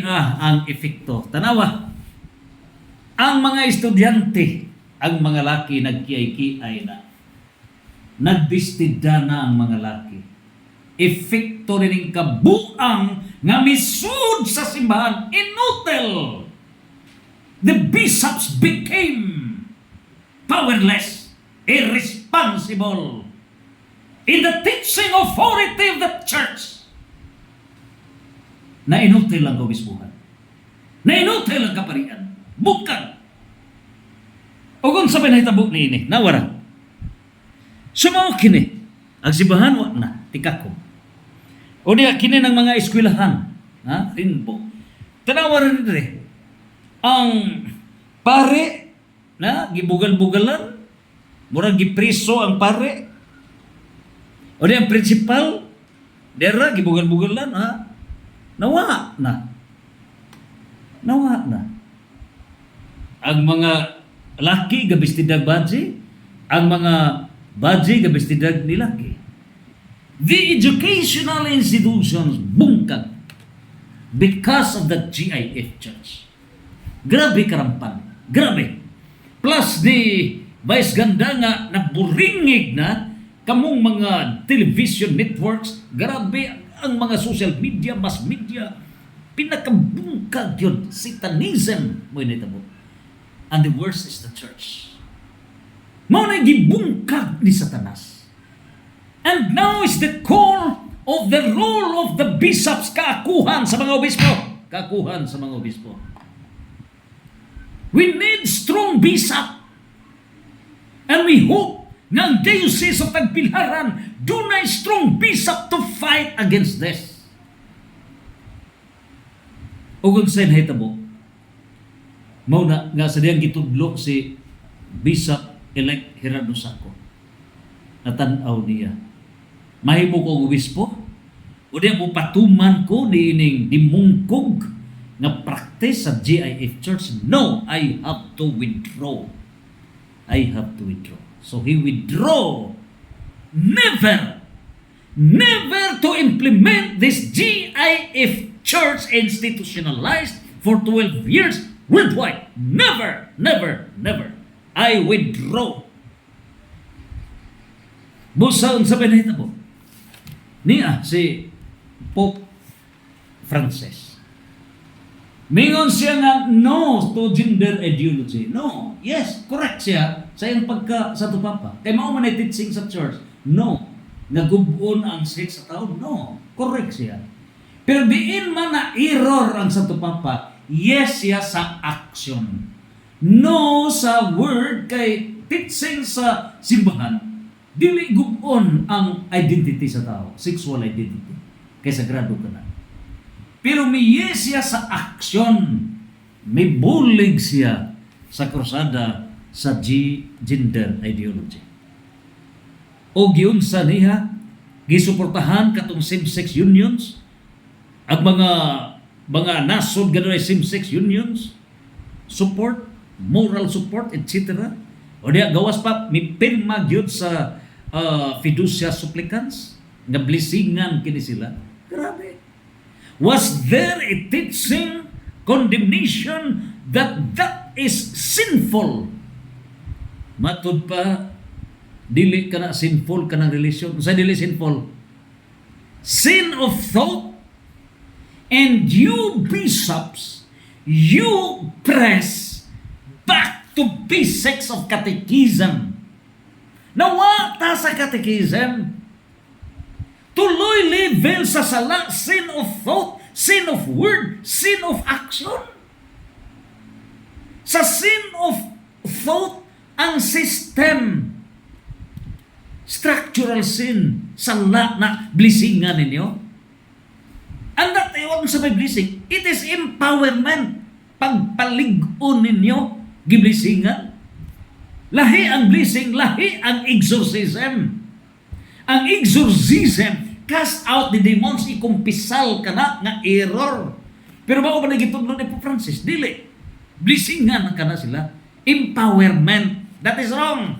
S1: Ang epekto. Tanawa, ang mga estudyante, ang mga laki nagkiay-kiay na. Nagbistida na ang mga laki. Epekto rin kabuang nga misud sa simbahan. Inutil. The bishops became powerless, irresponsible in the teaching authority of the church. Nainutil ang kabisbuhan. Nainutil ang kaparian. Bukan. O kung sabi na hitabo ni ini, nawara. Sumaw kini. Ang simbahan, wak na. Tikako. O niya, kini ng mga eskwelahan. Rinbo. Tanawa rin rin. Ang pare, gibugal-bugalan. Murang gipriso ang pare. O niya, ang principal, dera, gibugal-bugalan, nawa na. Ang mga laki, gabistidag badji. Ang mga badji, gabistidag ni laki. The educational institutions bungkag because of the GIF Church. Grabe karampan. Grabe. Plus Vice ganda nga naburingig na kamong mga television networks, grabe ang mga social media, mass media, pinakabungkag yun, Satanism mo initabo. And the worst is the church. Mao na gibungkag ni Satanas. And now is the call of the role of the bishops, kaakuhan sa mga obispo. Kaakuhan sa mga obispo. We need strong bishop. And we hope nga ang Diocese of Tagbilaran dunay strong bishop to fight against this. Ug unsay nahitabo? Mao na nga sa diyang gitudlo si Bishop-elect Gerardo Saco. Natan-aw niya. Mahimo ko obispo? O diya mo patuman ko niining dimungkog nga practice sa GIF Church? No, I have to withdraw. I have to withdraw. So he withdraw. Never to implement this GIF Church institutionalized for 12 years worldwide. Never. I withdraw. Busaon sa pinahitabo niya si Pope Francis. Mingon siya nga no to gender ideology. No. Yes, correct siya sa iyang pagka sa tupapa. Kaya mao man ay teaching sa church. No. Nagubon ang sex sa tao. No. Correct siya. Pero diin man na error ang sa tupapa, yes siya sa action. No sa word kay teaching sa simbahan. Dili gubon ang identity sa tao, sexual identity. Kay sagrado ka na. Pero may yes siya sa action. May bulig siya sa krusada sa gender ideology. O giunsa niya, gisuportahan katong same-sex unions, ang mga nasod gano'n ay same-sex unions, support, moral support, etc. O diya, gawas pa, may pirma gyud sa fiducia supplicants, nga blessingan kini sila. Grabe. Was there a teaching, condemnation that is sinful? Matud pa, dili ka na sinful ka ng relasyon. Sa dili sinful? Sin of thought. And you bishops, you press back to basics of catechism. Nawata sa catechism. Tuloy level sa sala, sin of thought, sin of word, sin of action. Sa sin of thought, ang system, structural sin, sala na blessingan ninyo. Ang datiwan sa may blessing, it is empowerment. Pagpalig-on ninyo, giblisingan. Lahi ang blessing, lahi ang exorcism. Ang exorcism, cast out the demons, ikumpisal ka na nga error. Pero ba ko ba nagitudlo ni Pope Francis? Dili. Blessingan ka na sila. Empowerment. That is wrong.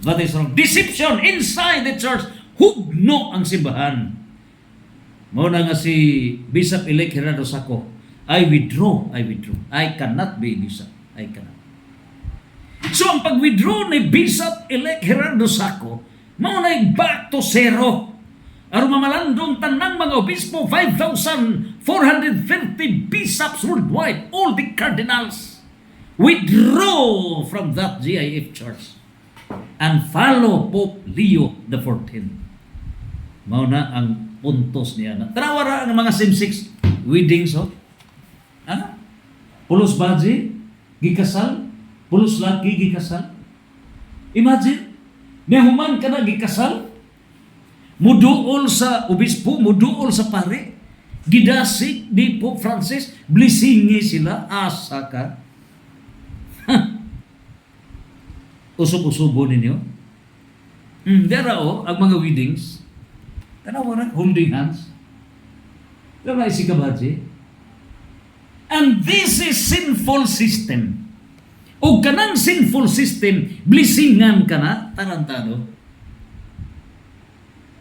S1: That is wrong. Deception inside the church. Hugno ang simbahan. Muna nga si Bishop-elect Gerardo Saco, I withdraw. I cannot be bishop. I cannot. So ang pag-withdraw ni Bishop-elect Gerardo Saco, maunay back to zero. Aron mamalandong tanang mga obispo, 5,430 bishops worldwide, all the cardinals, withdraw from that GIF church and follow Pope Leo XIV. Mauna ang puntos niya na. Tarawara ang mga same-sex weddings, oh. Ha? Pulos baji, gikasal, pulos laki, gikasal. Imagine, nehuman ka na gikasal, muduol sa obispo, muduol sa pare, gidasik ni Pope Francis, blisingi sila, asa ka. Usog-usubo ninyo. Dara ang mga weddings, tanawa na, holding hands. Lala isi kabaji. And this is sinful system. O kanang sinful system, blisingan ka na, tarantado.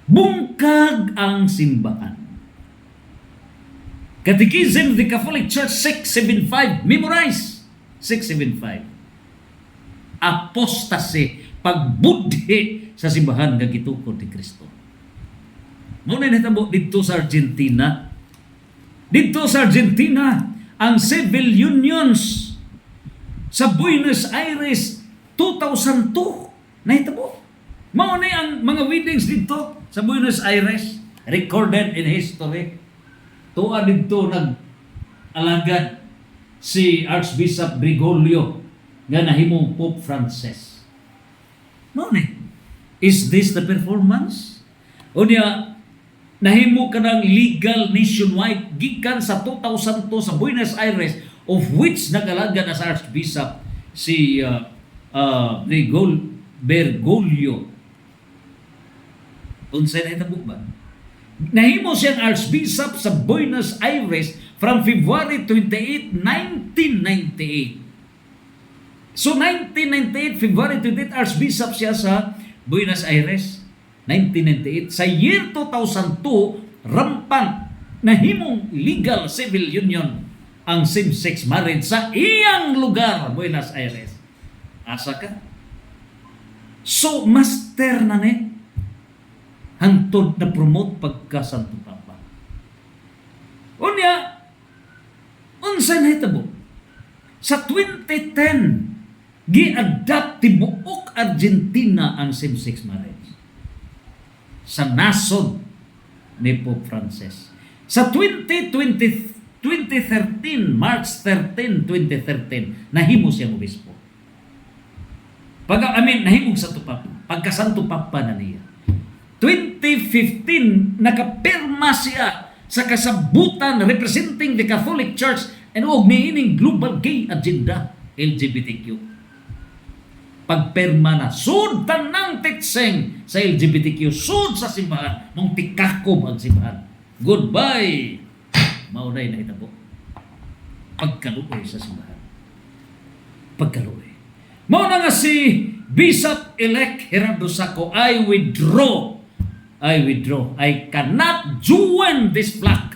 S1: Bungkag ang simbahan. Catechism of the Catholic Church 675. Memorize. 675. apostasy, pagbudhi sa simbahan nga gitukod ni Kristo. Muna nahitabo dito sa Argentina. Dito sa Argentina, ang civil unions sa Buenos Aires 2002 nahitabo. Mao ni ang mga weddings dito sa Buenos Aires recorded in history. Tuwa dito nag-alagad si Archbishop Bergoglio nga nahimong Pope Francis. Mao ni, is this the performance? O niya, nahimo ka ng legal nationwide gikan sa 2002 sa Buenos Aires, of which nag-alagad na sa Archbishop si Bergoglio. Unsay na itabo ba? Nahimo siyang Archbishop sa Buenos Aires from February 28, 1998. So 1998, February 28, Archbishop siya sa Buenos Aires. 1998. Sa year 2002, rampant nahimong legal civil union ang same-sex marriage sa iyang lugar, Buenos Aires. Asa ka? So, master na ni hantod na promote pagka-Santo Papa. Unya, unsa na hitabo? Sa 2010, gi-adapt tibuok Argentina ang same-sex marriage sa nasod ni Pope Francis. Sa 2013, March 13, 2013, nahimo siyang obispo. Nahimong Santo Papa. Pagka-Santo Papa na niya. 2015, nakapirma siya sa kasabutan representing the Catholic Church and og niining global gay agenda, LGBTQ. Pagperma na, sud tanang titseng sa LGBTQ, sud sa simbahan, mong tikakob ang simbahan. Goodbye! Maunay na hitabo. Pagkaluoy sa simbahan. Pagkaluoy. Mauna nga si Bishop-elect Gerardo Saco, I withdraw. I cannot join this flock.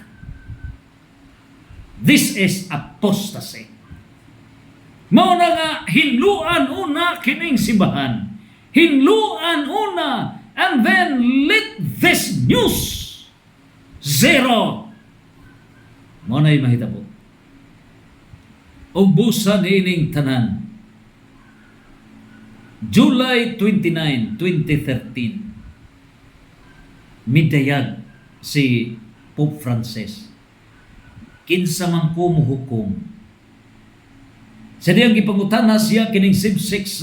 S1: This is apostasy. Mauna nga, hinluan una kining simbahan. Hinluan una, and then let this news zero. Mauna'y mahitabo. Ubusan ining tanan. July 29, 2013, midayag si Pope Francis. Kinsa man ko muhukom. Sa diyang ipangutana siya kining same-sex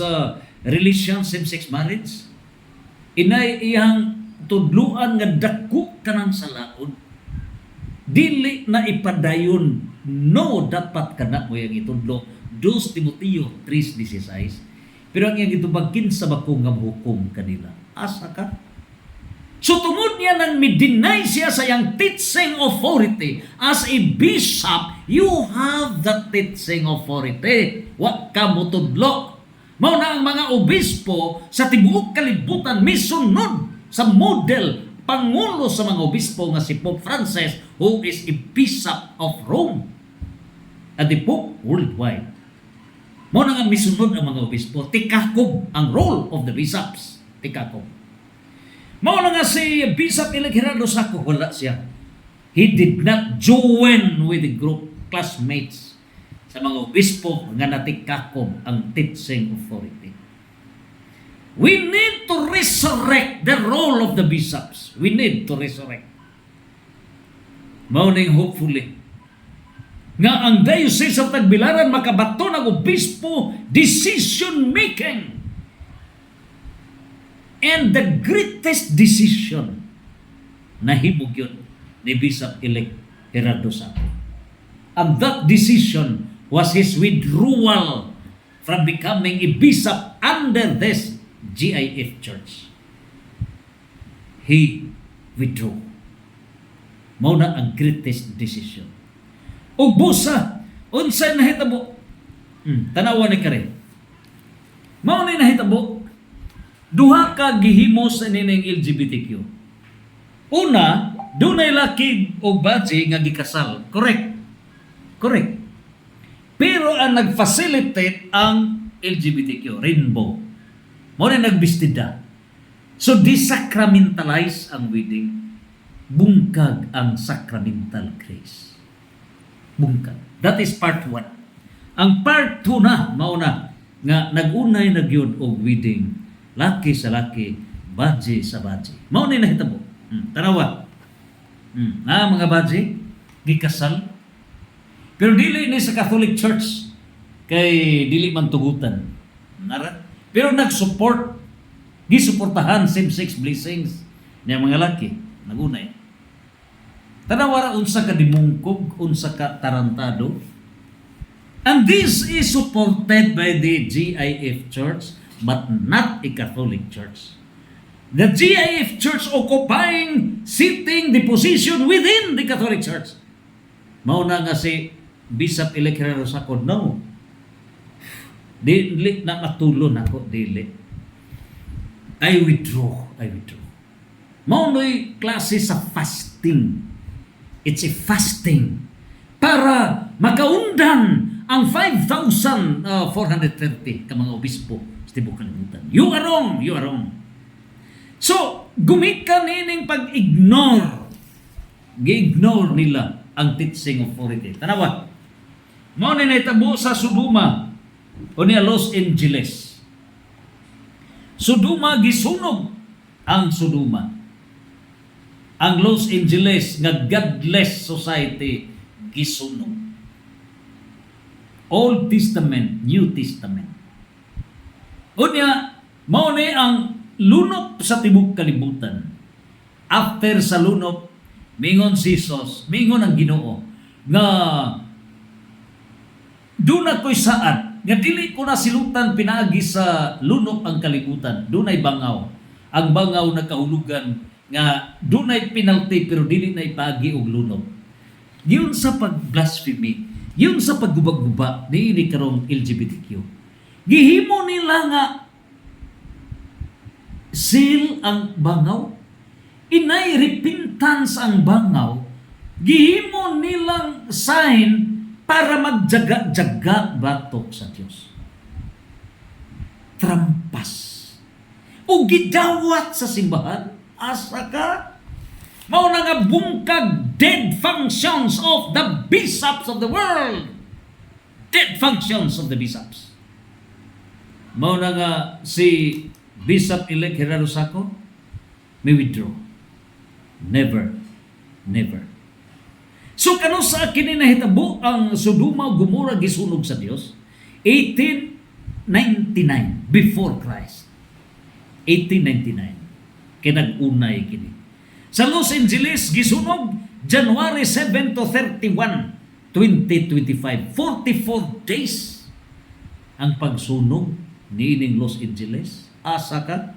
S1: relation, same-sex marriage. Inay iyang tudluan nga dako kanang salaod. Dili na ipadayon, no, dapat kana mo yang itudlo. 2 Timoteo 3:16. Pero ang iyang itubag, kinsa ba ko nga hukom kanila? Asa ka? So tungod niya nang midinay siya sa iyang teaching authority as a bishop, you have the teaching authority. Wa ka mo tudlo. Mao na ang mga obispo sa tibuok kalibutan misunod sa model pangulo sa mga obispo nga si Pope Francis, who is a bishop of Rome at the Pope worldwide. Mao na nga misunod ang mga obispo. Tikakob ang role of the bishops. Tikakob. Mao na nga si Bishop-elect Gerardo Saco, wala siya. He did not join with the group classmates sa mga obispo nga natikakob ang teaching authority. We need to resurrect the role of the bishops. We need to resurrect. Mao ning hopefully nga ang Diocese of Tagbilaran makabato ng obispo decision making. And the greatest decision na himog yun ni Bishop-elect Gerardo Saco. And that decision was his withdrawal from becoming a bishop under this GIF church. He withdrew. Mao na ang greatest decision. O busa, unsay nahitabo? Tanawa ni kare. Mao ni nahitabo. Duha ka gihimo sa nining LGBTQ. Una, dunay laki o baji nga gikasal. Correct. Pero ang nag-facilitate ang LGBTQ, rainbow. Mo na nagbistida. So, disacramentalize ang wedding. Bungkag ang sacramental grace. Bungkag. That is part 1. Ang part 2 na, mauna, nga nagunay nagyod og wedding. Laki sa laki, badge sa badge. Maunay na hitabo. Tanawa. Mga badge, gikasal. Pero dili ni sa Catholic Church kay dili man tugutan. Nara. Pero nag-support, gisuportahan same-sex blessings niya mga laki. Nagunay. Tanawara unsa ka dimungkog, unsa ka tarantado. And this is supported by the GIF Church, but not a Catholic Church. The GIF Church occupying, sitting the position within the Catholic Church. Mauna nga si Bishop-elect Gerardo Saco, no. Dili na matulon ako, dili. I withdraw. Mauna'y klase sa fasting. It's a fasting para makaundan ang 5,430 ka mga obispo sa tibuok kalibutan. You are wrong. So, gumika nining pag-ignore. Gi-ignore nila ang teaching authority. Tanawa, mao ni naitabo sa Sodoma o niya Los Angeles. Sodoma, gisunog ang Sodoma. Ang Los Angeles nga godless society gisunog. Old Testament, New Testament. Unya, mao ni ang lunop sa tibuok kalibutan. After sa lunop, mingon si Jesus, mingon ang Ginoo nga doon ako'y saad, nga dili ko na silutan pinaagi sa lunop ang kalibutan. Doon ay bangaw. Ang bangaw na kahulugan nga doon ay penalty pero dili na ipagi og lunop. Yun sa pag-blasphemy, yun sa paggubag-guba ni ini karong LGBTQ. Gihimo nila nga seal ang bangaw. Inay repentance ang bangaw. Gihimo nilang sign para magjaga-jaga batok sa Diyos. Trampas. O gidawat sa simbahan. Asa ka? Mao na nga bungkag dead functions of the bishops of the world. Dead functions of the bishops. Mao na nga si Bishop-elect Gerardo Saco may withdraw. Never. So kano sa akin nahitabo ang Sodoma ug Gomorrah gisunog sa Dios? 1899 before Christ. 1899 kay nag-unay kini. Sa Los Angeles gisunog January 7 to 31, 2025. 44 days ang pagsunog niining Los Angeles. Asa ka?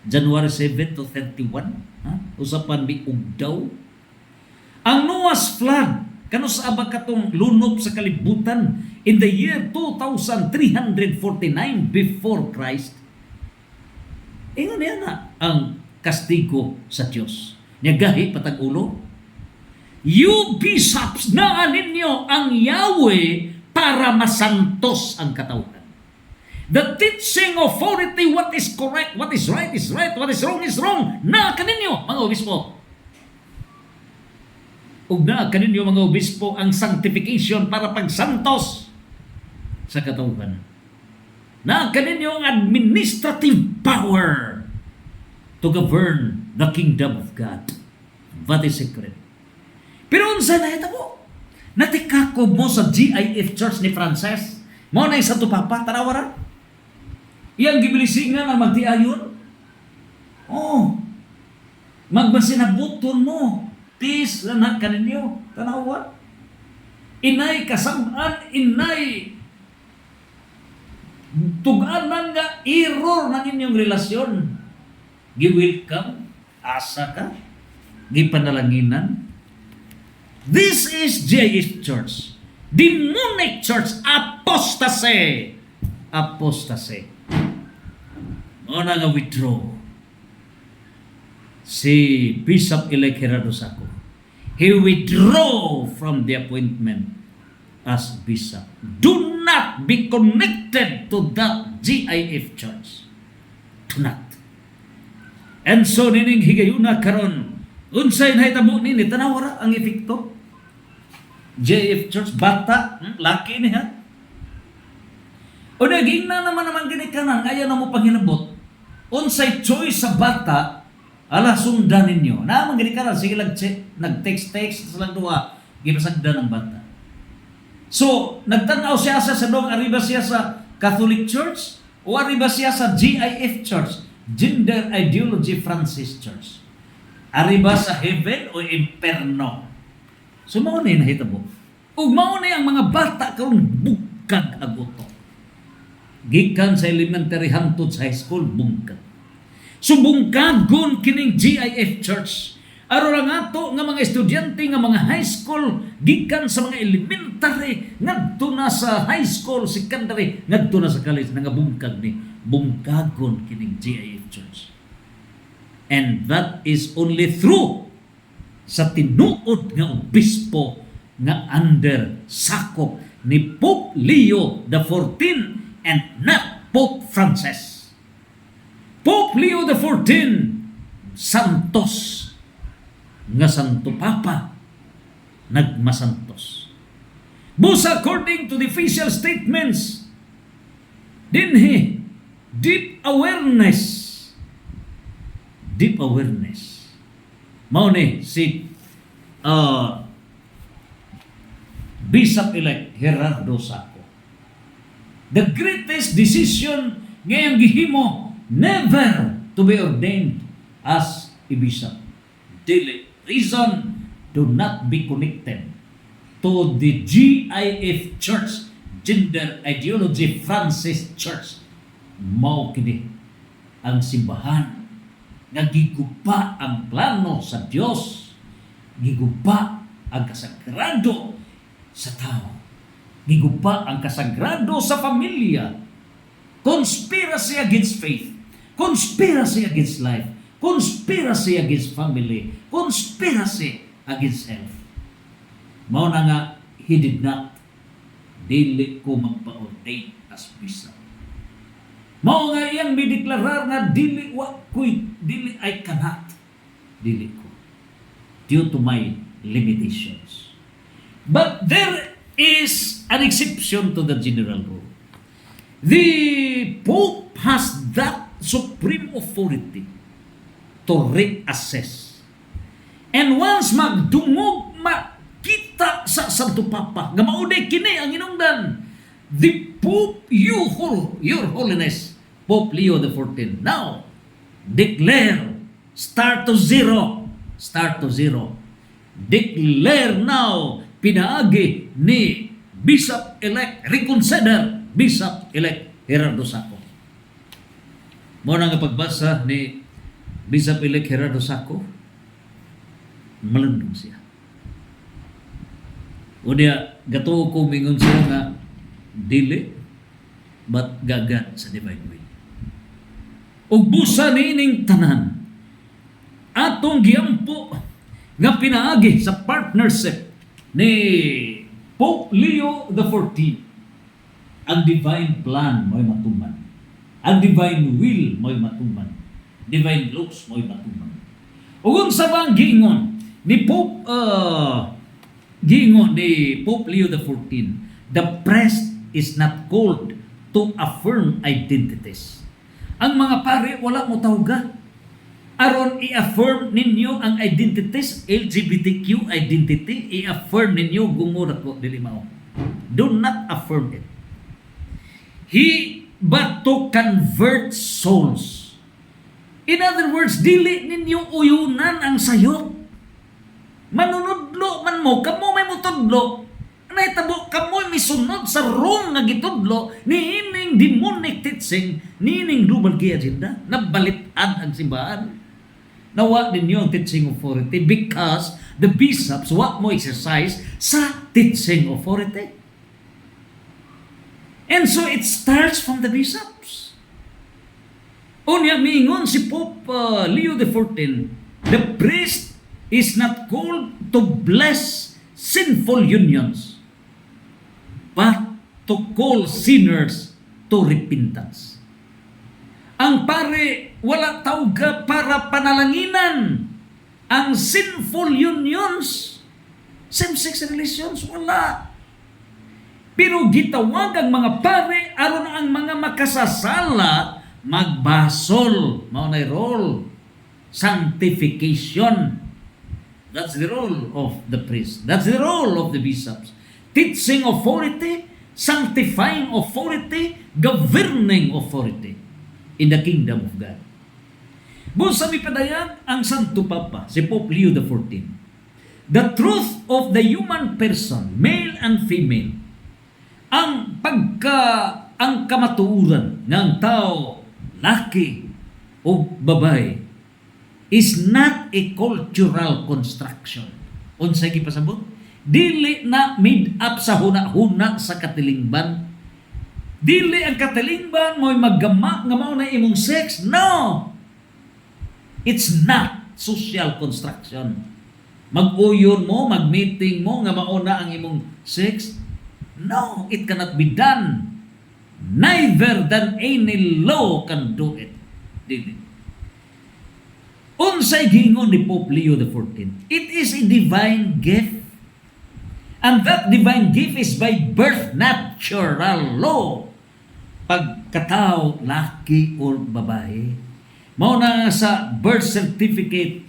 S1: January 7 to 31. Usapan mi ugdaw. Ang Noah's flood, kano sa aba katong lunop sa kalibutan in the year 2349 before Christ. Ingon niya na ang kastigo sa Diyos. Niyagahi patag ulo. You bishops, naan ninyo ang Yahweh para masantos ang katawhan. The teaching authority, what is correct, what is right is right, what is wrong, na kaninyo, mga obispo. Ug na kaninyo, mga obispo, ang sanctification para pagsantos sa katawhan. Na kaninyo ang administrative power to govern the kingdom of God. What is secret? Pero unsa na ito po? Natikakob mo sa GIF Church ni Frances. Mo na isa to papa, tanawara. Iyang gibilisingan ang magtiayon. Oh, magmasinabuton mo. Tis lanak kaninyo. Tanawa. Inay kasamaan, inay tuganan nga error ng inyong relasyon. Gi-welcome, asa ka, gipanalanginan. This is GIF Church. Demonic Church, apostasy. Apostasy. O na nga withdraw si Bishop-elect Gerardo Saco. He withdraw from the appointment as bishop. Do not be connected to that GIF church. Do not. And so nining higayuna karon unsay nahitabo nini tanawara ang epekto. GIF church bata, laki niya. O naging na naman ginikanan ayaw na mo panghilabot. Unsay choice sa bata ala sundan ninyo. Naman ginikanan sige nag-text sa lang duha gipasagdan ng bata. So, nagtanaw siya sa dong arriba siya sa Catholic Church o arriba siya sa GIF Church, Gender Ideology Francis Church. Arriba sa heaven o imperno. So, mao na yung nahitabo. O mao na ang mga bata karon bugkag agoto. Gikan sa elementary hangtod sa high school, bungkag. So, bungkagon kining GIF Church. Aro lang ato nga mga estudyante nga mga high school gikan sa mga elementary ngadto na sa high school, secondary ngadto na sa college nga bungkag ni bungkagon kining GIF Church. And that is only through sa tinuod nga obispo nga under sakop ni Pope Leo XIV and not Pope Francis. Pope Leo XIV santos nga Santo Papa nagmasantos. Busa according to the official statements dinhi deep awareness mao ni si Bishop-elect Gerardo Saco. The greatest decision ngayong gihimo never to be ordained as a bishop. Dili reason do not be connected to the GIF Church, Gender Ideology Francis Church. Mao kini ang simbahan nga giguba ang plano sa Dios, giguba ang kasagrado sa tao, giguba ang kasagrado sa pamilya. Conspiracy against faith, conspiracy against life, conspiracy against family, conspiracy against health. Mao na nga, he did not, dili ko magpa-ordain as bishop. Mao nga iyang mideklarar nga dili I cannot, dili ko, due to my limitations. But there is an exception to the general rule. The Pope has that supreme authority to reassess. And once magdungog makita sa Santo Papa nga mauday kini ang inungdan, the Pope, your Holiness, Pope Leo XIV, now declare, start to zero, declare now, pinaagi ni Bishop-elect, reconsider Bishop-elect Gerardo Saco. Muna nga pagbasa ni Bishop-elect Gerardo Saco, malandong siya. O niya, gatuo ko mingon siya nga, dili, but gagat sa divine will. O busa nining tanan, atong giampo nga pinaagi sa partnership ni Pope Leo XIV, ang divine plan mo'y matuman. Ang divine will mo'y matuman. Divine laws mo'y matuman. Ug unsa bang giingon ni Pope Leo XIV, the priest is not called to affirm identities. Ang mga pare wala mo tawga aron i-affirm ninyo ang identities, LGBTQ identity, i-affirm ninyo gungura ko dili mao. Do not affirm it. But to convert souls. In other words, dili ninyo uyunan ang sayop. Manunudlo man mo, kamo may mutudlo. Nahitabo, kamo'y misunod sa wrong nga gitudlo ni ining demonic teaching, ni ining global key agenda, nabalitan ang simbahan. Nawa ninyo ang teaching authority because the bishops what mo exercise sa teaching authority. And so it starts from the bishops. Unya mingon si Pope Leo XIV, the priest is not called to bless sinful unions, but to call sinners to repentance. Ang pare, wala tawga para panalanginan ang sinful unions, same-sex relations, wala. Pero gitawag ang mga pare aron ang mga makasasala magbasol, mao nay role, sanctification. That's the role of the priest. That's the role of the bishops. Teaching authority, sanctifying authority, governing authority in the kingdom of God. Busa mi padayag ang Santo Papa, si Pope Leo XIV. The truth of the human person, male and female, ang kamatuuran ng tao, laki o babae, is not a cultural construction. Unsay gipasabot? Dili na made up sa huna-huna sa katilingban. Dili ang katilingban mo'y maggama nga mao na imong sex. No! It's not social construction. Mag-uyon mo, mag-meeting mo nga mao na ang imong sex. No, it cannot be done. Neither than any law can do it. Dili. Unsay gingon ni Pope Leo XIV, it is a divine gift. And that divine gift is by birth, natural law. Pagkatao, laki or babae. Mao na sa birth certificate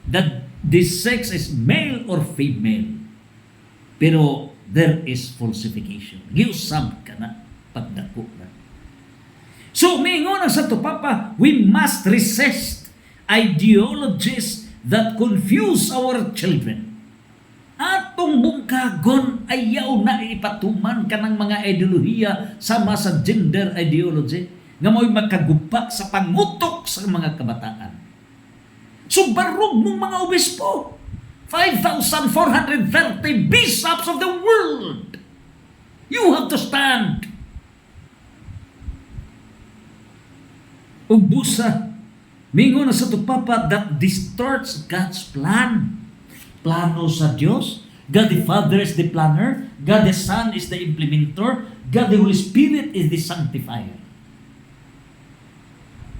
S1: that this sex is male or female. Pero there is falsification. Giusab ka na, pagdako na. So, mingon ang Santo Papa, we must resist ideologies that confuse our children. Atong bungkagon ayaw na ipatuman ka ng mga ideolohiya sama sa gender ideology nga mo'y magkagupa sa pangutok sa mga kabataan. So barog mong mga obispo, 5,430 bishops of the world, you have to stand. Ubusa, mingon na sa Papa that distorts God's plan. Plano sa Diyos. God the Father is the planner. God the Son is the implementer. God the Holy Spirit is the sanctifier.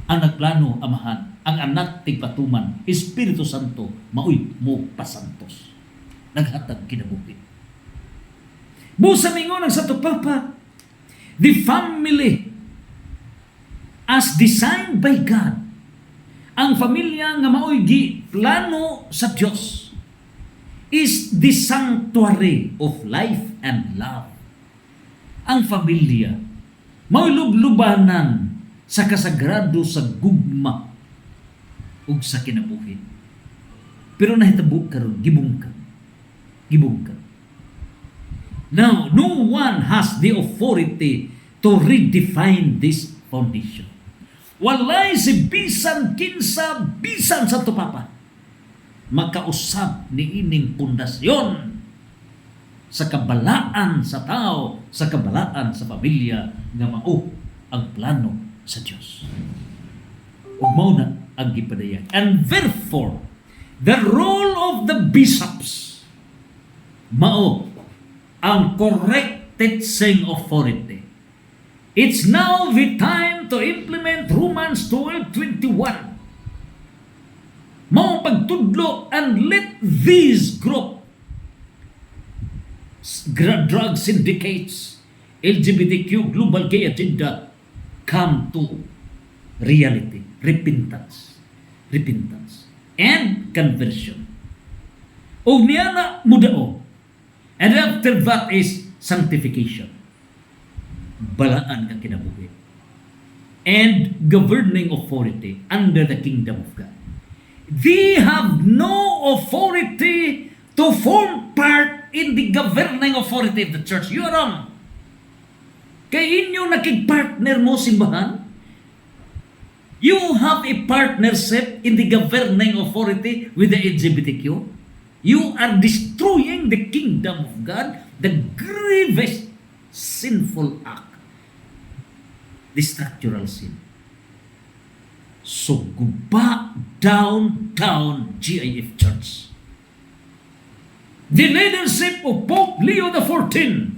S1: Ang nagplano, Amahan. Ang anak tigpatuman, Espiritu Santo, maoy mo pasantos. Naghatag kinabuhi. Busa mingon ang Santo Papa, the family as designed by God. Ang pamilya nga maoy gi plano sa Diyos is the sanctuary of life and love. Ang pamilya mao'y lublubanan sa kasagrado sa gugma ug sa kinabuhi. Pero nahitabo karon gibungkag. Now, no one has the authority to redefine this foundation. Walay si bisan kinsa bisan Santo Papa makausab ni ining pundasyon sa kabalaan sa tao, sa kabalaan sa pamilya nga mao ang plano sa Dios. Ug mao na ang gipadayag. And therefore, the role of the bishops mao ang correct teaching authority. It's now the time to implement Romans 12:21. Mao pagtudlo and let these group drug syndicates, LGBTQ, global gay agenda come to reality, repentance, and conversion. O niya na mudao. And after that is sanctification. Balaan ang kinabuhi. And governing authority under the kingdom of God. They have no authority to form part in the governing authority of the church. You are wrong. Kay inyo nakig-partner mo simbahan. You have a partnership in the governing authority with the LGBTQ. You are destroying the kingdom of God, the grievous sinful act, the structural sin. So, guba down GIF Church. The leadership of Pope Leo XIV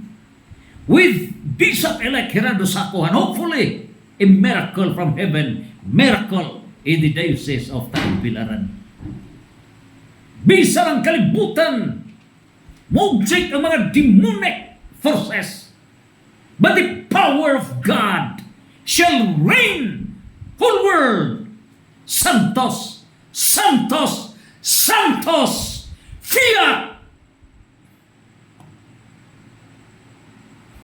S1: with Bishop-elect Gerardo Saco, and hopefully a miracle from heaven, miracle in the Diocese of Tagbilaran. Bisa ng kalibutan, mobject ang mga demonic forces, but the power of God shall reign whole world. Santos, Santos, Santos!